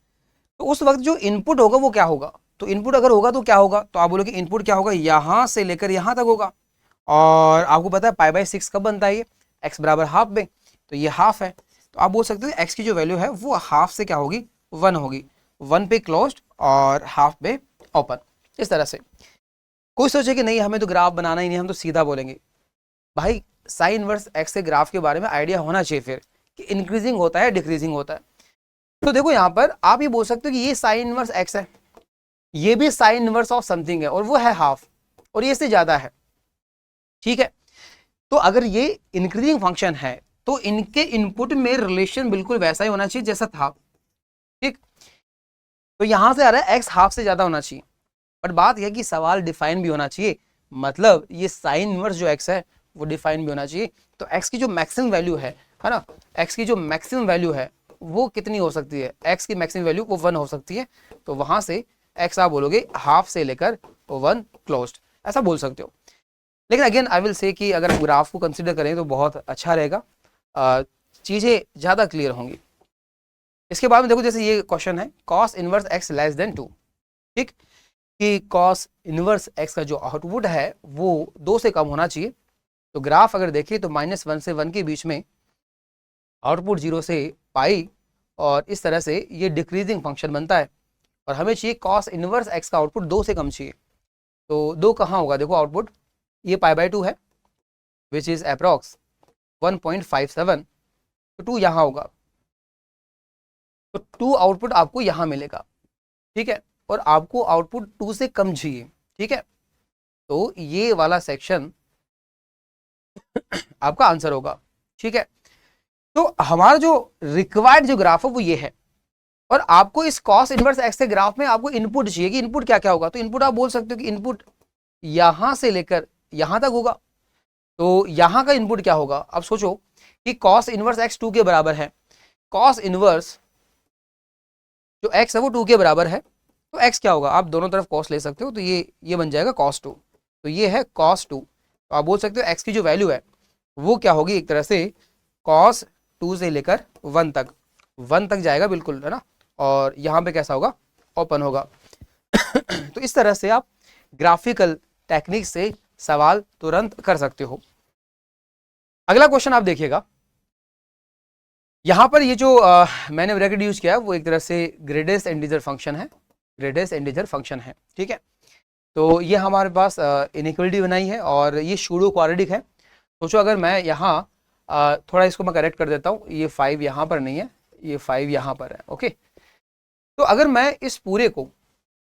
तो उस वक्त जो इनपुट होगा वो क्या होगा। तो इनपुट अगर होगा तो क्या होगा, तो आप बोलोगे इनपुट क्या होगा, यहां से लेकर यहां तक होगा, और आपको पता है π/6 कब बनता है, ये x बराबर हाफ में, तो ये हाफ है, तो आप बोल सकते हो x की जो वैल्यू है वो हाफ से क्या होगी, 1 होगी, 1 पे क्लोज्ड और हाफ पे ओपन। इस तरह से कोई सोचे कि नहीं हमें तो ग्राफ बनाना ही नहीं, हम तो सीधा बोलेंगे, भाई साइन इनवर्स एक्स के ग्राफ के बारे में आइडिया होना चाहिए फिर कि इंक्रीजिंग होता है डिक्रीजिंग होता है। तो देखो यहाँ पर आप ये बोल सकते हो कि ये साइन इनवर्स एक्स है, ये भी साइन इनवर्स ऑफ समथिंग है, और वो है हाफ, और ये इससे ज्यादा है, ठीक है। तो अगर ये इंक्रीजिंग फंक्शन है तो इनके इनपुट में रिलेशन बिल्कुल वैसा ही होना चाहिए जैसा था, ठीक। तो यहां से आ रहा है एक्स हाफ से ज्यादा होना चाहिए, बट बात यह कि सवाल डिफाइन भी होना चाहिए, मतलब ये साइन इनवर्स जो एक्स है वो डिफाइन भी होना चाहिए। तो एक्स की जो मैक्सिमम वैल्यू है ना, एक्स की जो मैक्सिमम वैल्यू है वो कितनी हो सकती है, एक्स की मैक्सिमम वैल्यू वो 1 हो सकती है, तो वहां से एक्स आप बोलोगे हाफ से लेकर 1 क्लोज्ड, ऐसा बोल सकते हो। लेकिन अगेन आई विल से कि अगर ग्राफ को कंसिडर करें तो बहुत अच्छा रहेगा, चीजें ज्यादा क्लियर होंगी। इसके बाद में देखो जैसे ये क्वेश्चन है cos inverse x less than 2, ठीक, कि कॉस इनवर्स एक्स का जो आउटपुट है वो 2 से कम होना चाहिए। तो ग्राफ अगर देखिए तो -1 से 1 के बीच में आउटपुट 0 से पाई, और इस तरह से ये डिक्रीजिंग फंक्शन बनता है, और हमें चाहिए कॉस इनवर्स एक्स का आउटपुट 2 से कम चाहिए। तो 2 कहाँ होगा, देखो आउटपुट ये π/2 है विच इज अप्रॉक्स 1.57, तो 2 यहाँ होगा, तो 2 आउटपुट आपको यहाँ मिलेगा, ठीक है, और आपको आउटपुट 2 से कम चाहिए, ठीक है। तो ये वाला सेक्शन आपका आंसर होगा, ठीक है। तो हमारा जो रिक्वायर्ड जो ग्राफ है वो ये है, और आपको इस कॉस इनवर्स एक्स के ग्राफ में आपको इनपुट चाहिए कि इनपुट क्या क्या होगा। तो इनपुट आप बोल सकते हो कि इनपुट यहां से लेकर यहां तक होगा, तो यहां का इनपुट क्या होगा। अब सोचो कि कॉस इनवर्स एक्स 2 के बराबर है, कॉस इनवर्स जो एक्स है वो 2 के बराबर है, तो एक्स क्या होगा, आप दोनों तरफ कॉस ले सकते हो, तो ये बन जाएगा cos 2, तो ये है cos 2, तो आप बोल सकते हो एक्स की जो वैल्यू है वो क्या होगी, एक तरह से cos 2 से लेकर 1 तक जाएगा बिल्कुल, है ना, और यहाँ पे कैसा होगा, ओपन होगा। तो इस तरह से आप ग्राफिकल टेक्निक से सवाल तुरंत कर सकते हो। अगला क्वेश्चन आप देखिएगा, यहां पर ये जो मैंने ब्रैकेट यूज किया है वो एक तरह से ग्रेटेस्ट इंटीजर फंक्शन है, ग्रेटेस्ट इंटीजर फंक्शन है, ठीक है। तो ये हमारे पास इनइक्वालिटी बनाई है, और ये सूडो क्वाड्रेटिक है। सोचो अगर मैं यहाँ थोड़ा इसको मैं करेक्ट कर देता हूँ, ये 5 यहाँ पर नहीं है, ये 5 यहाँ पर है, ओके। तो अगर मैं इस पूरे को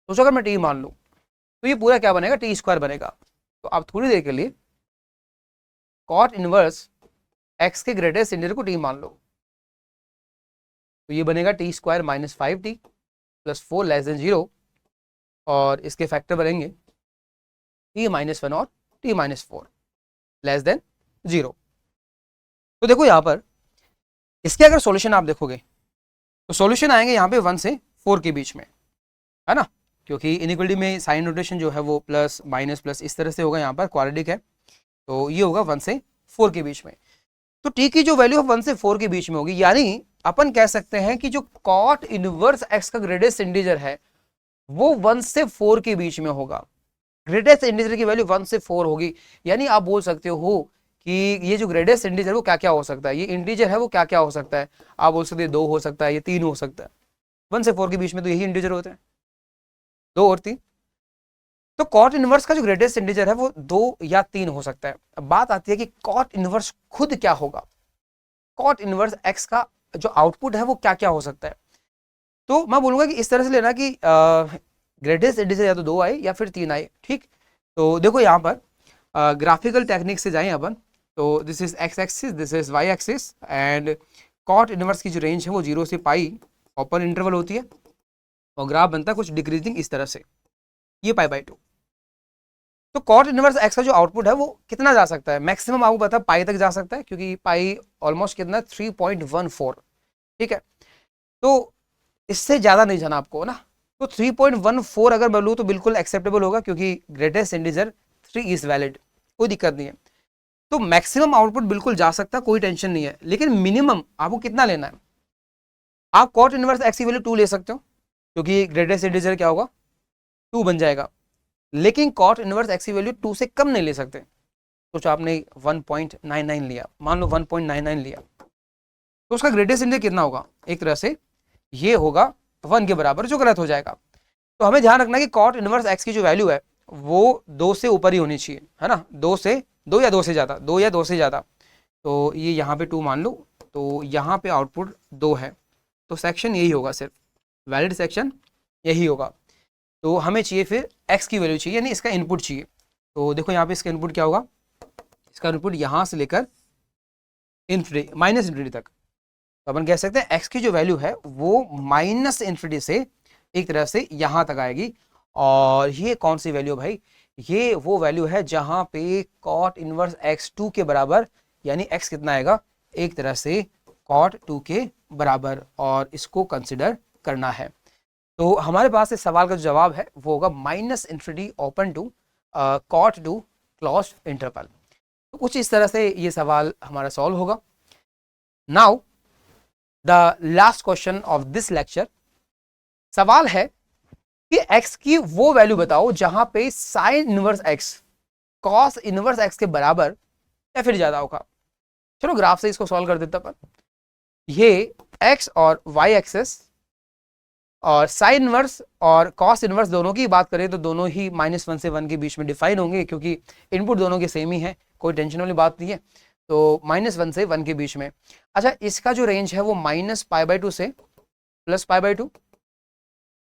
सोचो अगर मैं t मान लूँ तो ये पूरा क्या बनेगा, t² बनेगा। तो आप थोड़ी देर के लिए कॉट इनवर्स x के ग्रेटेस्ट इंटीजर को t मान लो, तो ये बनेगा t² - 5t + 4 < 0, और इसके फैक्टर बनेंगे t - 1 और t - 4 < 0। तो देखो यहाँ पर इसके अगर सॉल्यूशन आप देखोगे तो सॉल्यूशन आएंगे यहाँ पे 1 से 4 के बीच में, है ना, क्योंकि इनइक्वालिटी में साइन नोटेशन जो है वो प्लस माइनस प्लस इस तरह से होगा, यहाँ पर क्वाड्रेटिक है, तो ये होगा 1 से 4 के बीच में। तो t की जो वैल्यू 1 से 4 के बीच में होगी, यानी अपन कह सकते हैं कि जो कॉट इनवर्स x का ग्रेटेस्ट इंटीजर है वो 1 से 4 के बीच में होगा। ग्रेटेस्ट इंटीजर की वैल्यू 1 से 4 होगी। यानी आप बोल सकते हो कि ये जो ग्रेटेस्ट इंटीजर वो क्या क्या हो सकता है, ये इंटीजर है वो क्या क्या हो सकता है। आप बोल सकते हैं 2 हो सकता है, ये 3 हो सकता है। 1 से 4 के बीच में तो यही इंटीजर होते हैं, 2 और 3। तो कॉट इनवर्स का जो ग्रेटेस्ट इंटीजर है वो 2 या 3 हो सकता है। अब बात आती है कि कॉट इनवर्स खुद क्या होगा, कॉट इनवर्स एक्स का जो आउटपुट है वो क्या क्या हो सकता है। तो मैं बोलूंगा कि इस तरह से लेना कि ग्रेटेस्ट इंटीजर या तो 2 आए या फिर 3 आए, ठीक। तो देखो यहाँ पर ग्राफिकल टेक्निक से जाएं अपन। तो this is X axis, this is Y axis, and cot inverse की जो रेंज है वो 0 से पाई ओपन इंटरवल होती है, और ग्राफ बनता है कुछ डिक्रीजिंग इस तरह से, ये पाई/2। तो कॉट इनवर्स एक्स का जो आउटपुट है वो कितना जा सकता है, मैक्सिमम आपको पता है पाई तक जा सकता है, क्योंकि पाई ऑलमोस्ट कितना 3.14, ठीक है। तो इससे ज्यादा नहीं जाना आपको ना। तो 3.14 अगर मैं लूँ तो बिल्कुल एक्सेप्टेबल होगा, क्योंकि ग्रेटेस्ट इंटीजर 3 इज वैलिड, कोई दिक्कत नहीं है। तो मैक्सिमम आउटपुट बिल्कुल जा सकता है, कोई टेंशन नहीं है, लेकिन मिनिमम आपको कितना लेना है। आप कॉट इनवर्स एक्स की वैल्यू 2 ले सकते हो, क्योंकि ग्रेटेस्ट इंटीजर क्या होगा 2 बन जाएगा। लेकिन कॉट इनवर्स एक्स की वैल्यू 2 से कम नहीं ले सकते। सोचो आपने 1.99 लिया, मान लो 1.99 लिया, तो उसका ग्रेटेस्ट इंटीजर कितना होगा, एक तरह से ये होगा 1 के बराबर, जो गलत हो जाएगा। तो हमें ध्यान रखना कि कॉट इनवर्स एक्स की जो वैल्यू है वो 2 से ऊपर ही होनी चाहिए, है ना। 2 या 2 से ज़्यादा, 2 या 2 से ज़्यादा। तो ये यहाँ पे 2 मान लो, तो यहाँ पे आउटपुट 2 है, तो सेक्शन यही होगा, सिर्फ वैलिड सेक्शन यही होगा। तो हमें चाहिए फिर एक्स की वैल्यू चाहिए, यानी इसका इनपुट चाहिए। तो देखो यहाँ पे इसका इनपुट क्या होगा, इसका इनपुट यहाँ से लेकर इन्फिनिटी, माइनस इन्फिनिटी तक। तो अपन कह सकते हैं एक्स की जो वैल्यू है वो माइनस इन्फिनिटी से एक तरह से यहाँ तक आएगी। और ये कौन सी वैल्यू भाई, ये वो वैल्यू है जहां पे कॉट इनवर्स x2 के बराबर, यानी x कितना आएगा, एक तरह से कॉट 2 के बराबर, और इसको कंसिडर करना है। तो हमारे पास इस सवाल का जो जवाब है वो होगा minus infinity open to cot 2 close interval. तो कुछ इस तरह से ये सवाल हमारा सॉल्व होगा। Now the last question of this lecture, सवाल है कि x की वो वैल्यू बताओ जहां पे sign inverse x cos inverse x के बराबर या फिर ज्यादा होगा। चलो ग्राफ से इसको सॉल्व कर देता अपन। ये x और y एक्सेस और साइन इनवर्स और कॉस इनवर्स दोनों की बात करें तो दोनों ही -1 से 1 के बीच में डिफाइन होंगे, क्योंकि इनपुट दोनों के सेम ही है, कोई टेंशन वाली बात नहीं है। तो -1 से 1 के बीच में। अच्छा, इसका जो रेंज है वो -π/2 से +π/2,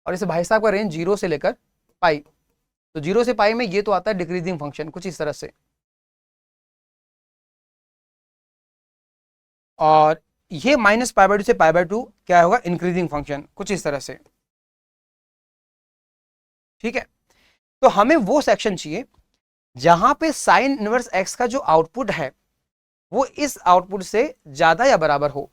और इसे भाई साहब का रेंज 0 से लेकर पाई। तो 0 से पाई में ये तो आता है डिक्रीजिंग फंक्शन कुछ इस तरह से, और ये -π/2 से π/2 क्या होगा, इंक्रीजिंग फंक्शन कुछ इस तरह से, ठीक है। तो हमें वो सेक्शन चाहिए जहां पे साइन इनवर्स एक्स का जो आउटपुट है वो इस आउटपुट से ज्यादा या बराबर हो।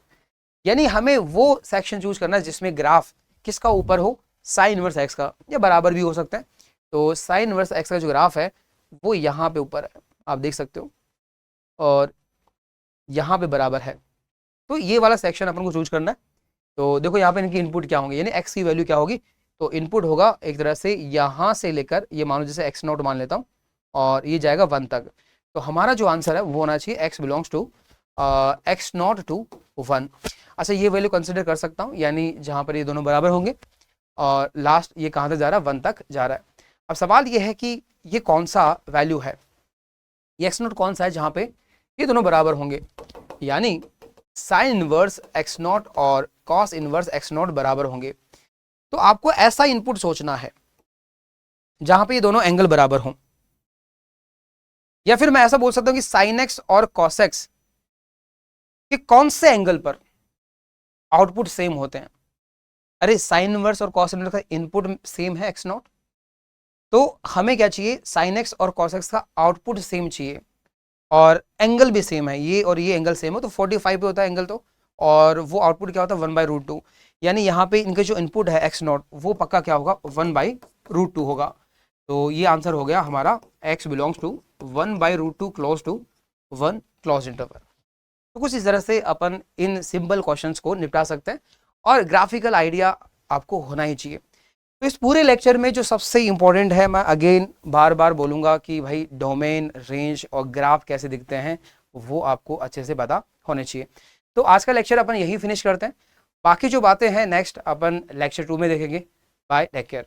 यानी हमें वो सेक्शन चूज करना है जिसमें ग्राफ किसका ऊपर हो, साइन इनवर्स एक्स का, या बराबर भी हो सकता है। तो साइन इनवर्स एक्स का जो ग्राफ है वो यहाँ पे ऊपर है, आप देख सकते हो, और यहाँ पे बराबर है। तो ये वाला सेक्शन अपन को चूज करना है। तो देखो यहाँ पे इनकी इनपुट क्या होंगे, यानी एक्स की वैल्यू क्या होगी। तो इनपुट होगा एक तरह से यहाँ से लेकर, ये मानो जैसे x0 मान लेता हूँ, और ये जाएगा 1 तक। तो हमारा जो आंसर है वो होना चाहिए x belongs to x0 to 1। अच्छा, ये वैल्यू कंसिडर कर सकता हूँ, यानी जहाँ पर ये दोनों बराबर होंगे, और लास्ट ये कहाँ तक जा रहा है, 1 तक जा रहा है। अब सवाल ये है कि ये कौन सा वैल्यू है, ये x0 कौन सा है जहाँ पे ये दोनों बराबर होंगे, यानी साइन इनवर्स x0 और कॉस इनवर्स x0 बराबर होंगे। तो आपको ऐसा इनपुट सोचना है जहां पे ये दोनों एंगल बराबर हों, या फिर मैं ऐसा बोल सकता हूं कि साइन एक्स और कॉस एक्स के कौन से एंगल पर आउटपुट सेम होते हैं। अरे साइन इनवर्स और कॉस इनवर्स का इनपुट सेम है x0, तो हमें क्या चाहिए, साइन एक्स और कॉस एक्स का आउटपुट सेम चाहिए, और एंगल भी सेम है, ये और ये एंगल सेम हो, तो 45 पे होता है एंगल, तो और वो आउटपुट क्या होता है 1/√2। यानी यहाँ पे इनके जो इनपुट है x0 वो पक्का क्या होगा 1/√2 होगा। तो ये आंसर हो गया हमारा x belongs to 1/√2 close to 1 close interval. तो कुछ इस तरह से अपन इन सिंपल क्वेश्चंस को निपटा सकते हैं, और ग्राफिकल आइडिया आपको होना ही चाहिए। तो इस पूरे लेक्चर में जो सबसे इंपॉर्टेंट है, मैं अगेन बार बार बोलूँगा कि भाई डोमेन, रेंज और ग्राफ कैसे दिखते हैं वो आपको अच्छे से पता होने चाहिए। तो आज का लेक्चर अपन यही फिनिश करते हैं, बाकी जो बातें हैं नेक्स्ट अपन लेक्चर 2 में देखेंगे। Bye, take care.